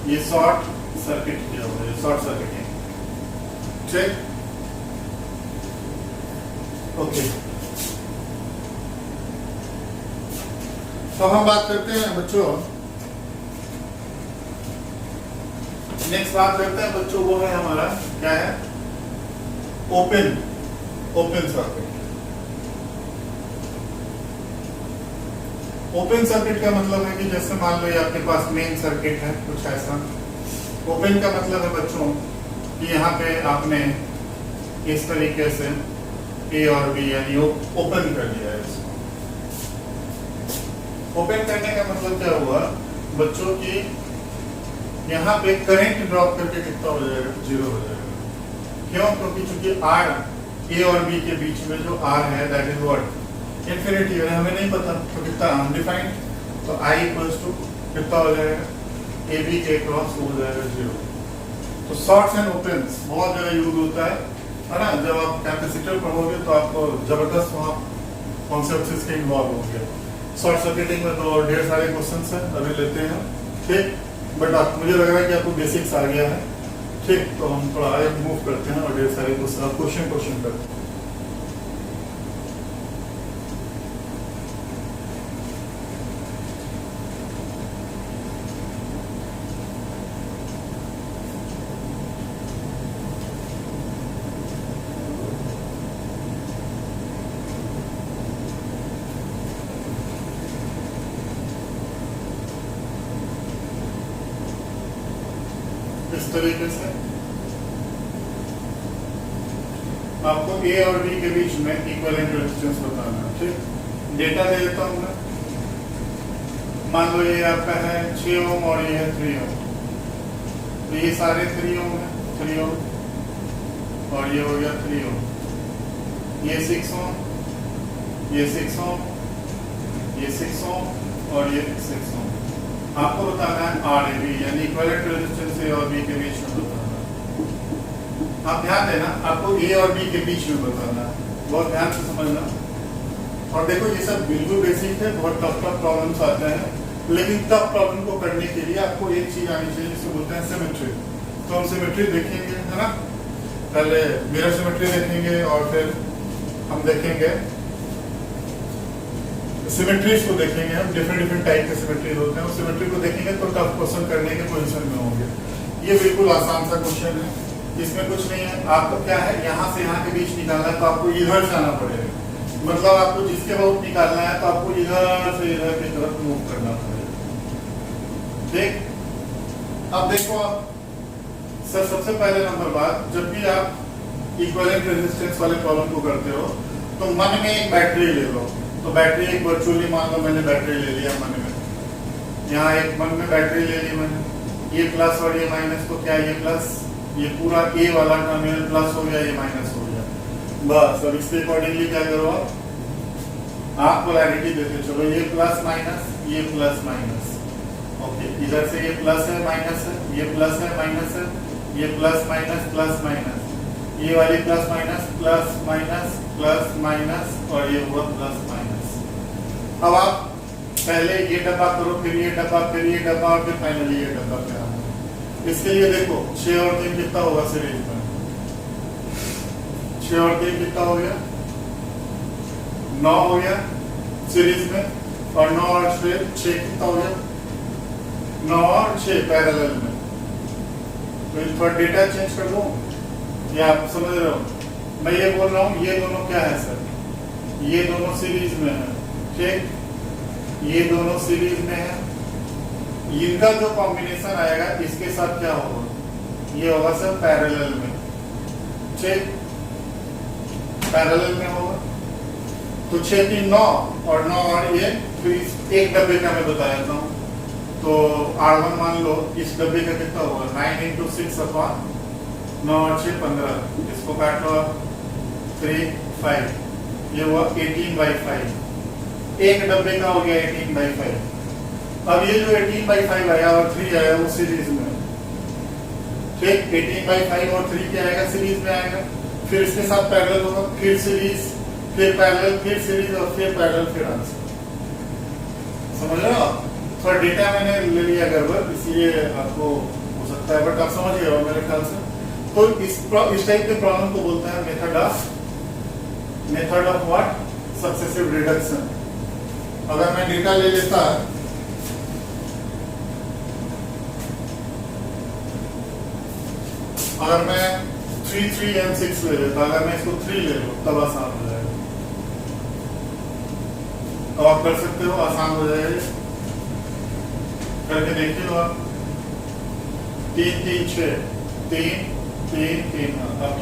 ये शॉर्ट सर्किट किया हुआ है, शॉर्ट सर्किटिंग। ठीक, ओके। तो हम बात करते हैं बच्चों, नेक्स्ट बात करते हैं बच्चों, वो है हमारा क्या है, ओपन सर्किट। ओपन सर्किट का मतलब है कि जैसे मान लो ये आपके पास मेन सर्किट है कुछ ऐसा। ओपन का मतलब है बच्चों कि यहाँ पे आपने इस तरीके से ए और बी यानी ओपन कर दिया है इसको। ओपन करने का मतलब क्या हुआ बच्चों की, यहाँ पे करंट ड्रॉप करके कितना हो जाएगा, 0 हो जाएगा। क्यों, क्योंकि चूंकि R ए और बी के बीच में जो R है दैट इज व्हाट, इन्फिनिटी है, हमें नहीं पता तो कितना अनडिफाइंड, तो I इक्वल्स टू कितना हो जाएगा, ए बी के क्रॉस हो जाएगा 0। तो शॉर्ट्स एंड ओपन्स बहुत जगह यूज होता है ना, जब आप कैपेसिटर पढ़ोगे तो आपको जबरदस्त वहाँ कॉन्सेप्ट्स इसके इन्वॉल्व होंगे। शॉर्ट सर्किटिंग में तो ढेर सारे क्वेश्चंस हैं, अभी लेते हैं। ठीक, बट मुझे लग रहा है कि आपको बेसिक्स आ गया है। ठीक, तो हम थोड़ा आगे मूव करते हैं और ढेर सारे क्वेश्चन करते हैं। इस तरीके से आपको ए और बी के बीच में इक्विवेलेंट रेजिस्टेंस बताना है। ठीक, डेटा दे देता हूं मैं। मान लो ये आपका है 6 ओम और ये है 3 ओम, तो ये सारे 3 ओम है, 3 ओम और ये हो गया 3 ओम, ये 6 ओम, ये 6 ओम, ये 6 ओम और ये 6 ओम। आपको बताना है आर ए बी यानी इक्विवेलेंट रेजिस्टेंस ए और बी के बीच में बताना है। आप ध्यान देना, आपको ए और बी के बीच में बताना है, बहुत ध्यान से समझना। और देखो ये सब बिल्कुल बेसिक है, बहुत टफ प्रॉब्लम्स आते हैं, लेकिन टफ प्रॉब्लम को करने के लिए आपको एक चीज आनी चाहिए जिसे बोलते हैं सिमेट्री। तो हम सिमेट्री देखेंगे, है ना, पहले मिरर सिमेट्री देखेंगे और फिर हम देखेंगे सिमेट्रीज को देखेंगे। हम डिफरेंट टाइप के सिमेट्रीज होते हैं, उस सिमेट्री को देखेंगे तो टफ क्वेश्चन करने के पोजीशन में होंगे। ये बिल्कुल आसान सा क्वेश्चन है, इसमें कुछ नहीं है। आपको क्या है, यहाँ से यहाँ के बीच निकालना है तो आपको इधर से आना पड़ेगा, मतलब आपको जिसके बहुत निकालना है तो आपको इधर से इधर की तरफ मूव करना पड़ेगा। ठीक, अब देखो आप सर, सबसे पहले नंबर बात, जब भी आप इक्विवेलेंट रेजिस्टेंस वाले प्रॉब्लम को करते हो तो मन में एक बैटरी ले लो। तो बैटरी एक वर्चुअली मान लो मैंने बैटरी ले लिया मन में, यहाँ एक मन में बैटरी ले ली मैंने, ये प्लस और ये माइनस, तो क्या ये प्लस, ये पूरा ए वाला टर्मिनल प्लस हो गया, ये माइनस हो गया। बस अब इसके अकॉर्डिंगली क्या करो आप पोलैरिटी देते चलो, ये प्लस माइनस, ये प्लस माइनस। ओके, इधर से ये प्लस है माइनस है, ये प्लस है माइनस है, ये प्लस माइनस प्लस माइनस, ये वाली plus minus plus minus plus minus और ये हुआ प्लस माइनस। अब आप पहले ये डब्बा करो, फिर ये डब्बा, फिर ये डब्बा और फिर फाइनली ये डब्बा करा। इसके लिए देखो 6 और 3 कितना होगा सीरीज में, 6 और 3 कितना हो गया, 9 हो गया सीरीज में, और 9 और 6 कितना हो गया, 9 और 6 पैरेलल में। तो थोड़ा डेटा चेंज कर दो, ये आप समझ रहे हो। मैं ये बोल रहा हूँ ये दोनों क्या है सर, ये दोनों सीरीज में है। ठीक, ये दोनों सीरीज में है, इनका जो कॉम्बिनेशन आएगा इसके साथ क्या होगा, ये होगा सर पैरेलल में। ठीक, पैरेलल में होगा तो 6 3 9 और 9 और ये, फिर एक डब्बे का मैं बता देता हूँ। तो R1 मान लो इस डब्बे का कितना होगा, 9 × 6 अपॉन 9 और 6 15, इसको काट लो आप 3 5, ये हुआ 18/5। एक डब्बे का हो गया 18/5। अब ये जो 18/5 आया और 3 आया वो सीरीज में, ठीक, 18/5 और 3 क्या आएगा, सीरीज में आएगा। फिर इसके साथ पैरेलल होगा, फिर सीरीज, फिर पैरेलल, फिर सीरीज और फिर पैरेलल, फिर आंसर। समझ रहे हो? थोड़ा डेटा मैंने ले लिया गड़बड़, इसलिए आपको हो सकता है, बट आप समझ गए हो मेरे ख्याल से। तो इस टाइप के प्रॉब्लम को बोलते हैं method of what, successive reduction. अगर मैं डेटा ले लेता, अगर मैं 3, 3 and 6 ले लेता, अगर मैं इसको 3 ले लूं तब आसान हो जाएगा। अब आप कर सकते हो, आसान हो जाएगा, करके देखिए लो आप। 3, 3, 6, 3, 3, 3। अब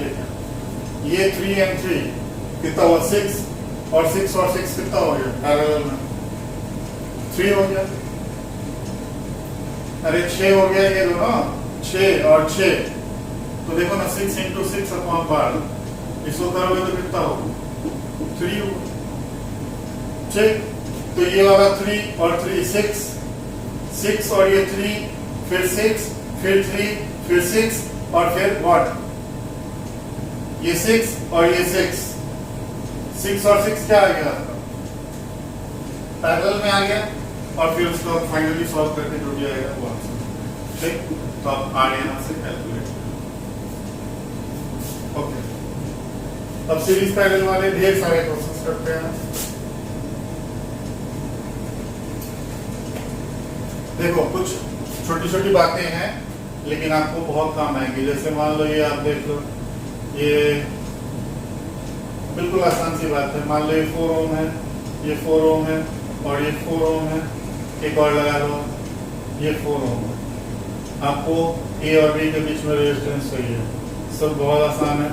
ये 3 and 3 कितना हुआ, 6, और 6 और 6 कितना हो गया, पैरेलल में 3 हो गया। अरे 6 हो गया ये दोनों, 6 और 6, तो देखो ना 6 into 6 अपॉन 12, इसको करोगे तो कितना होगा, 3 होगा। ठीक, तो ये वाला 3 और 3 6, 6 और ये 3, फिर 6, फिर 3, फिर 6 और फिर व्हाट, ये 6 और ये 6, 6 और 6 क्या आ गया, पैरेलल में आ गया, और फिर उसको फाइनली सॉल्व करके जो भी आएगा वो आंसर। ठीक, तो आप आर यहां से कैलकुलेट करें। ओके, अब सीरीज पैरेलल वाले ढेर सारे क्वेश्चंस करते हैं। देखो कुछ छोटी छोटी बातें हैं लेकिन आपको बहुत काम आएंगी। जैसे मान लो ये आप देख लो, ये बिल्कुल आसान सी बात है। मान लो ये 4 ओम है, ये 4 ओम है और ये 4 ओम है, एक और लगा लो, ये 4 ओम है। आपको ए और बी के बीच में रेजिस्टेंस चाहिए, सब बहुत आसान है,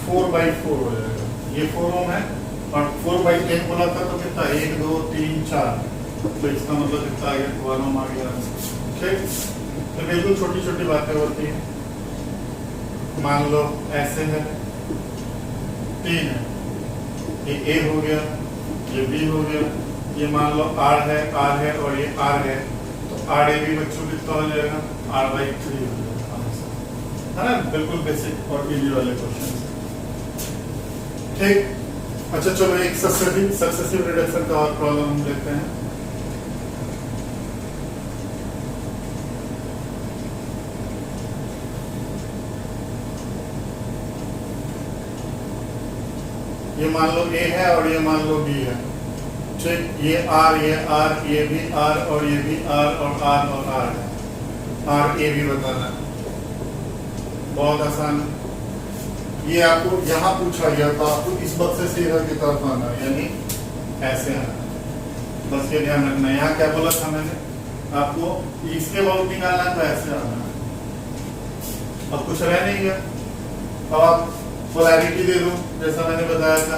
4/4 हो जाएगा। ये 4 ओम है और 4/10 बोला था तो कितना, 1 2 3 4, तो इसका मतलब कितना आ गया, 1 ओम आ गया। ठीक, तो बिल्कुल छोटी छोटी बातें होती हैं। मान लो ऐसे है, 3 है, ये ए हो गया, ये बी हो गया, ये मान लो आर है और ये आर है, तो आर ए बी बच्चों कितना हो जाएगा, R/3 हो जाएगा, है ना। बिल्कुल बेसिक और इजी वाले क्वेश्चन। ठीक, अच्छा चलो एक सक्सेसिव रिडक्शन का और प्रॉब्लम हम लेते हैं। ये मान लो ए है और ये मान लो बी है। ठीक, ये आर, ये भी आर और ये भी आर और आर और आर है। आर ए भी बताना है, बहुत आसान है। ये आपको यहाँ पूछा गया तो आपको इस बक्से से इधर की तरफ आना है, यानी ऐसे आना, बस ये ध्यान रखना है। यहाँ क्या बोला था मैंने आपको, इसके बहुत निकालना है तो ऐसे आना है। अब कुछ रह नहीं गया, अब आप पोलैरिटी दे दो जैसा मैंने बताया था।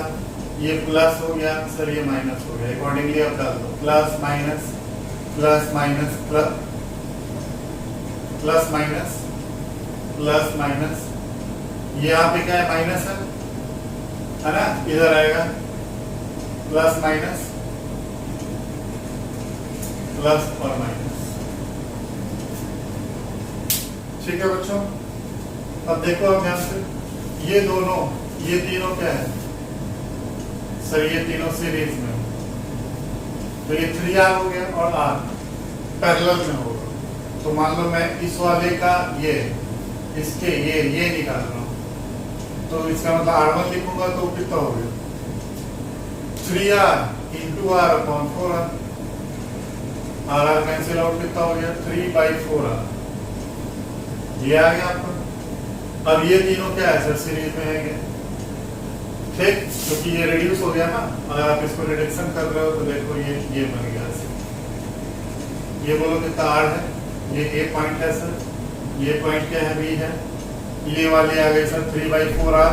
ये प्लस हो गया सर, ये माइनस हो गया, अकॉर्डिंगली आप डाल दो plus minus plus minus plus minus plus minus. ये यहाँ पे क्या है, माइनस है ना, इधर आएगा प्लस माइनस प्लस और माइनस। ठीक है बच्चों, अब देखो आप ध्यान से, ये दोनों, ये तीनों क्या है सर, ये तीनों सीरीज में हो, तो ये 3R हो गया और R पैरेलल में होगा। तो मान लो मैं इस वाले का ये, इसके ये निकाल रहा हूं, तो इसका मतलब R1 लिखूंगा तो कितना हो गया, 3R into R upon 4R। R cancel out, कितना हो गया 3/4R। ये आ गया आपका। अब ये तीनों क्या है सर, सीरीज में है क्या, ठीक, क्योंकि ये रिड्यूस हो गया ना। अगर आप इसको रिडक्शन कर रहे हो तो देखो ये बन गया सर। ये बोलो कितना R है, ये A पॉइंट है सर, ये पॉइंट क्या है, B है, ये वाले आ गए सर 3/4R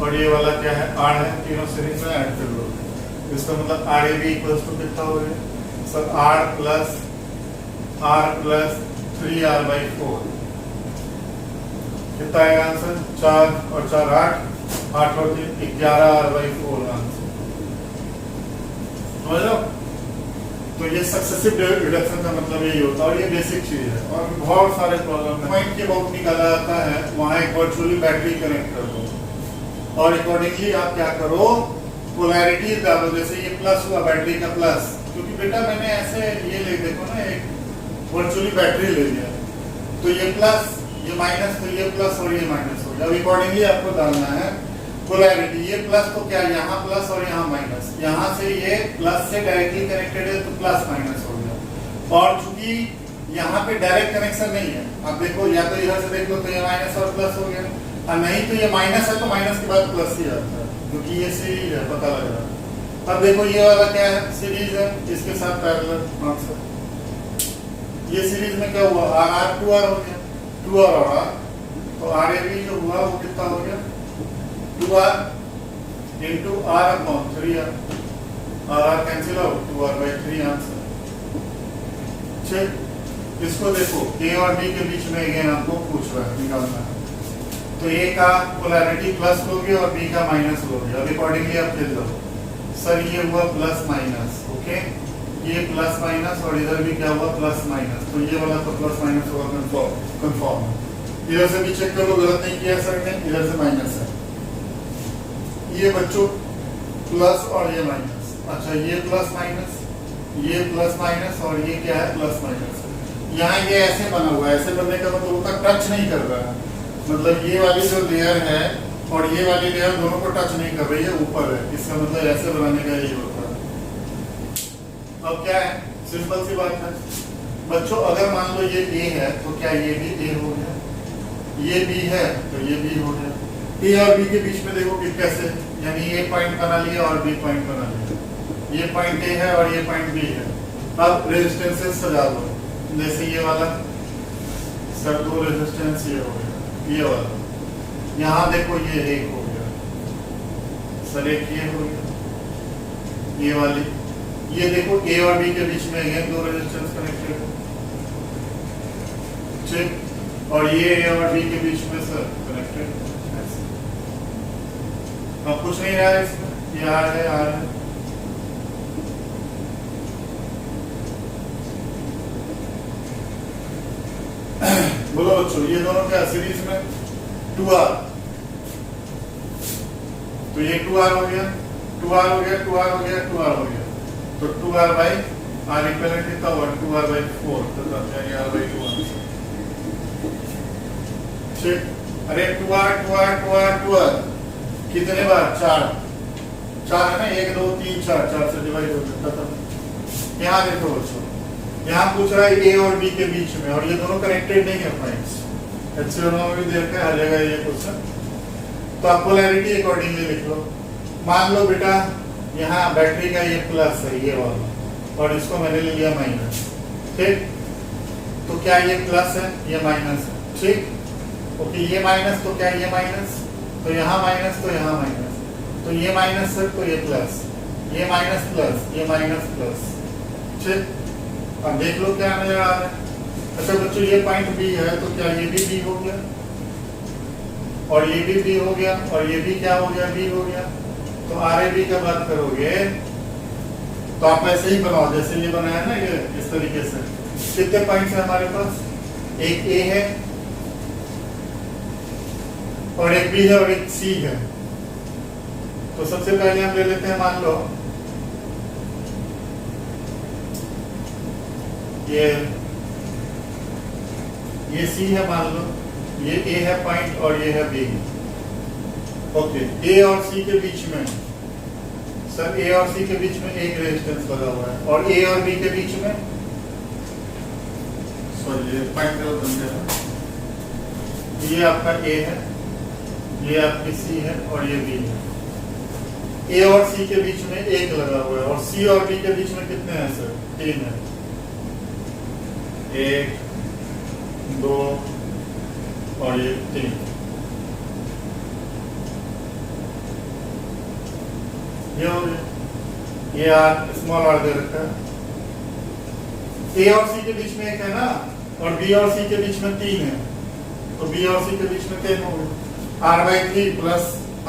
और ये वाला क्या है, R है, तीनों सीरीज में ऐड कर लो। इसका मतलब RAB इक्वल्स टू कितना हो गया सर, R प्लस 3R/4 कितना आएगा आंसर, 4 और 4 8 और 3 11R/4 आंसर। समझ लो। तो ये सक्सेसिव रिडक्शन का मतलब यही होता है और ये बेसिक चीज है। और बहुत सारे प्रॉब्लम पॉइंट के बहुत निकाला जाता है, वहां एक वर्चुअली बैटरी कनेक्ट कर दो और अकॉर्डिंगली आप क्या करो, पोलैरिटी डालो। जैसे ये प्लस हुआ बैटरी का प्लस, क्योंकि बेटा मैंने ऐसे ये ले देखो ना, एक वर्चुअली बैटरी ले लिया, तो ये प्लस ये माइनस, तो ये प्लस और ये माइनस हो गया। अब अकॉर्डिंगली आपको डालना है पोलैरिटी। ये प्लस तो क्या, यहाँ प्लस और यहाँ माइनस, यहाँ से ये प्लस से डायरेक्टली कनेक्टेड है तो प्लस माइनस हो गया। और चूंकि यहाँ पे डायरेक्ट कनेक्शन नहीं है, आप देखो या तो इधर से देख लो तो ये माइनस और प्लस हो गया, और नहीं तो ये माइनस है तो माइनस के बाद प्लस ही आता है, क्योंकि ये सीरीज है, पता लग रहा है। अब देखो ये वाला क्या है, सीरीज है, इसके साथ पैरेलल नॉट से ये सीरीज में क्या हुआ, आर आर टू आर हो गया, टू आर और आर, तो आर ए बी जो हुआ वो कितना हो गया, 2r into r upon 3r, r cancel out, 2r/3 answer. ठीक, इसको देखो a और b के बीच में अगेन आपको पूछ रहा है, निकालना है। तो a का पोलैरिटी प्लस लोगे और b का माइनस लोगे, अब अकॉर्डिंगली आप लिख लो। सर ये हुआ प्लस माइनस, ओके, ये प्लस माइनस और इधर भी क्या हुआ प्लस माइनस, तो ये वाला तो प्लस माइनस होगा कंफर्म है। इधर से भी चेक करो, गलत नहीं किया सर ने, इधर से माइनस है। ये बच्चों प्लस और ये माइनस, अच्छा ये प्लस माइनस, ये प्लस माइनस और ये क्या है प्लस माइनस। यहाँ ये ऐसे बना हुआ है, ऐसे बनने का मतलब होता टच नहीं कर रहा है, मतलब ये वाली जो लेयर है और ये वाली लेयर दोनों को टच नहीं कर रही है, ऊपर है, इसका मतलब ऐसे बनाने का यही होता है। अब क्या है, सिंपल सी बात है बच्चों, अगर मान लो ये A है तो क्या ये भी A हो गया, ये B है तो ये B हो गया। A और B के बीच में देखो कि कैसे, यानी ये पॉइंट बना लिया और B पॉइंट बना लिया, ये पॉइंट A है और ये पॉइंट B है। अब रेजिस्टेंसेस सजा दो, जैसे ये वाला सर, दो रेजिस्टेंस ये हो गया, ये वाला, यहाँ देखो ये एक हो गया सर, एक ये हो गया, ये वाली, ये देखो A और B के बीच में ये दो रेजिस्टेंस कनेक्टेड है, ठीक, और ये A और B के बीच में सर कनेक्टेड है। अब कुछ नहीं रहा है इसमें, ये आर है, आर है, बोलो बच्चों, ये दोनों क्या सीरीज में 2r, तो ये 2r हो गया, 2r हो गया, 2r हो गया, 2r हो गया, तो 2r/r इक्वल कितना हुआ 2r/4, तो यानी r/2 ठीक। अरे 2r 2r 2r 2r कितने बार, 4 है ना, 1 2 3 4, 4 से डिवाइड हो जाता था। यहाँ देखो बच्चों, यहाँ पूछ रहा है A और B के बीच में, और ये दोनों कनेक्टेड नहीं है पॉइंट्स, में भी देखते हैं हर जगह ये क्वेश्चन। तो आप पोलैरिटी अकॉर्डिंगली लिख लो। मान लो बेटा यहाँ बैटरी का ये प्लस है ये वाला, और इसको मैंने ले लिया माइनस, ठीक, तो क्या ये प्लस है, ये माइनस है, ठीक, ओके, ये माइनस तो क्या ये माइनस, तो यहाँ माइनस तो यहाँ माइनस, तो ये माइनस है तो ये प्लस, ये माइनस प्लस, ये माइनस प्लस, ठीक। अब देख लो क्या नजर आ रहा है। अच्छा बच्चों, ये पॉइंट B है तो क्या ये भी B हो गया, और ये भी B हो गया, और ये भी क्या हो गया, B हो गया। तो RAB का बात करोगे तो आप ऐसे ही बनाओ जैसे ये बनाया ना, ये इस तरीके से। कितने पॉइंट्स है हमारे पास, एक A है और एक B है और एक C है। तो सबसे पहले हम ले लेते हैं, मान लो ये C है, मान लो ये A है पॉइंट और ये है B, ओके। A और C के बीच में सर, A और C के बीच में एक रेजिस्टेंस लगा हुआ है, और A और B के बीच में, सॉरी ये पॉइंट गलत बन गया, ये आपका A है, ये आपकी C है और ये B है। A और C के बीच में एक लगा हुआ है, और C और B के बीच में कितने हैं सर, 3 है, 1 2 और ये 3, ये हो गया, ये R स्मॉल r दे रखा है। A और C के बीच में एक है ना, और B और C के बीच में 3 है, तो B और C के बीच में 10 हो गया, R/3 प्लस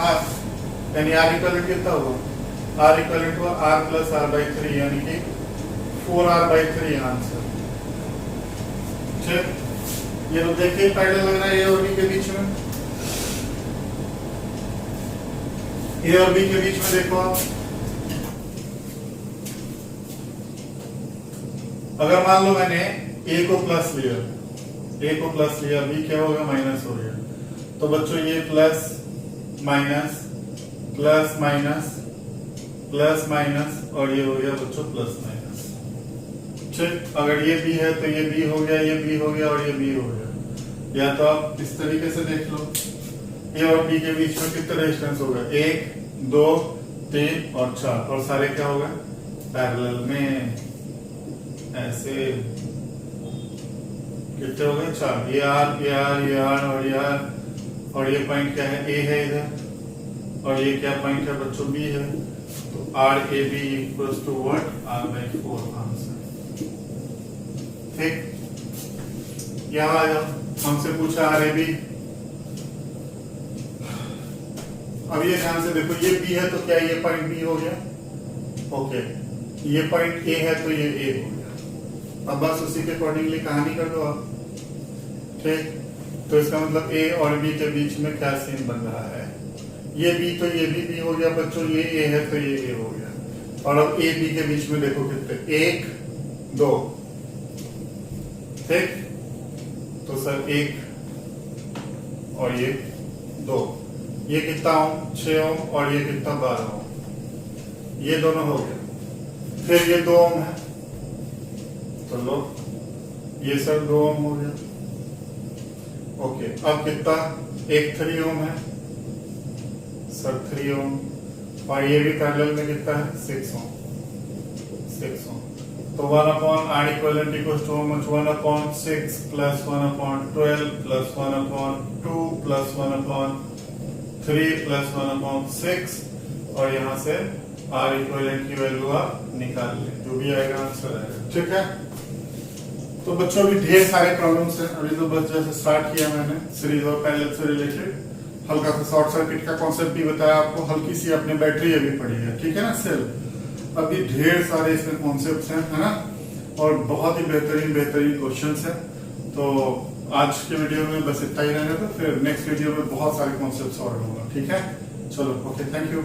R, यानी R इक्वल कितना होगा R equal to R plus R by 3 यानी कि 4r/3 आंसर। ठीक, ये तो देखिए पैरेलल लग रहा है ए और बी के बीच में। ए और बी के बीच में देखो आप, अगर मान लो मैंने ए को प्लस लिया, बी क्या होगा माइनस हो गया, तो बच्चों ये plus minus plus minus plus minus और ये हो गया बच्चों प्लस माइनस। ठीक, अगर ये बी है तो ये बी हो गया, ये बी हो गया और ये बी हो गया। या तो आप इस तरीके से देख लो, ए और बी के बीच में कितना रेजिस्टेंस होगा, 1 2 3 और 4, और सारे क्या होगा पैरेलल में, ऐसे कितने हो गए 4, ये आर ये आर ये आर और ये आर, और ये पॉइंट क्या है, ए है इधर, और ये क्या पॉइंट है बच्चों, बी है। तो R A B equals to what, r/4 answer. ठीक, यहां आ जाओ, हमसे पूछा आर ए बी। अब ये ध्यान से देखो, ये बी है तो क्या ये पॉइंट बी हो गया, ओके, ये पॉइंट ए है तो ये ए हो गया। अब बस उसी के अकॉर्डिंगली कहानी कर दो आप। ठीक, तो इसका मतलब ए और बी के बीच में क्या सीन बन रहा है, ये बी तो ये भी हो गया बच्चों, ये ए है तो ये ए हो गया। और अब ए बी के बीच में देखो कितने, 1 2। ठीक, तो सर 1 और ये 2, ये कितना ओम, 6 ओम, और ये कितना 12 ओम, ये दोनों हो गया। फिर ये 2 ओम है तो लो, ये सर 2 ओम हो गया। ओके, अब कितना, एक 3 ओम है सर, 3 ओम, और ये भी पैरेलल में कितना है, 6 ओम। तो 1/r equivalent equals to how much, 1/6 plus 1/12 plus 1/2 plus 1/3 plus 1/6, और यहाँ से r equivalent की वैल्यू आप निकाल लें, जो भी आएगा आंसर आएगा। ठीक है, तो बच्चों भी ढेर सारे प्रॉब्लम्स हैं, अभी तो बस जैसे स्टार्ट किया मैंने सीरीज और पैरेलल से रिलेटेड, हल्का सा शॉर्ट सर्किट का कॉन्सेप्ट भी बताया आपको, हल्की सी अपने बैटरी अभी पड़ी है। ठीक है ना सेल, अभी ढेर सारे इसमें कॉन्सेप्ट्स हैं, है ना, और बहुत ही बेहतरीन क्वेश्चंस हैं। तो आज के वीडियो में बस इतना ही रहने दो, फिर नेक्स्ट वीडियो में बहुत सारे कॉन्सेप्ट्स और लूंगा। ठीक है, चलो ओके, थैंक यू।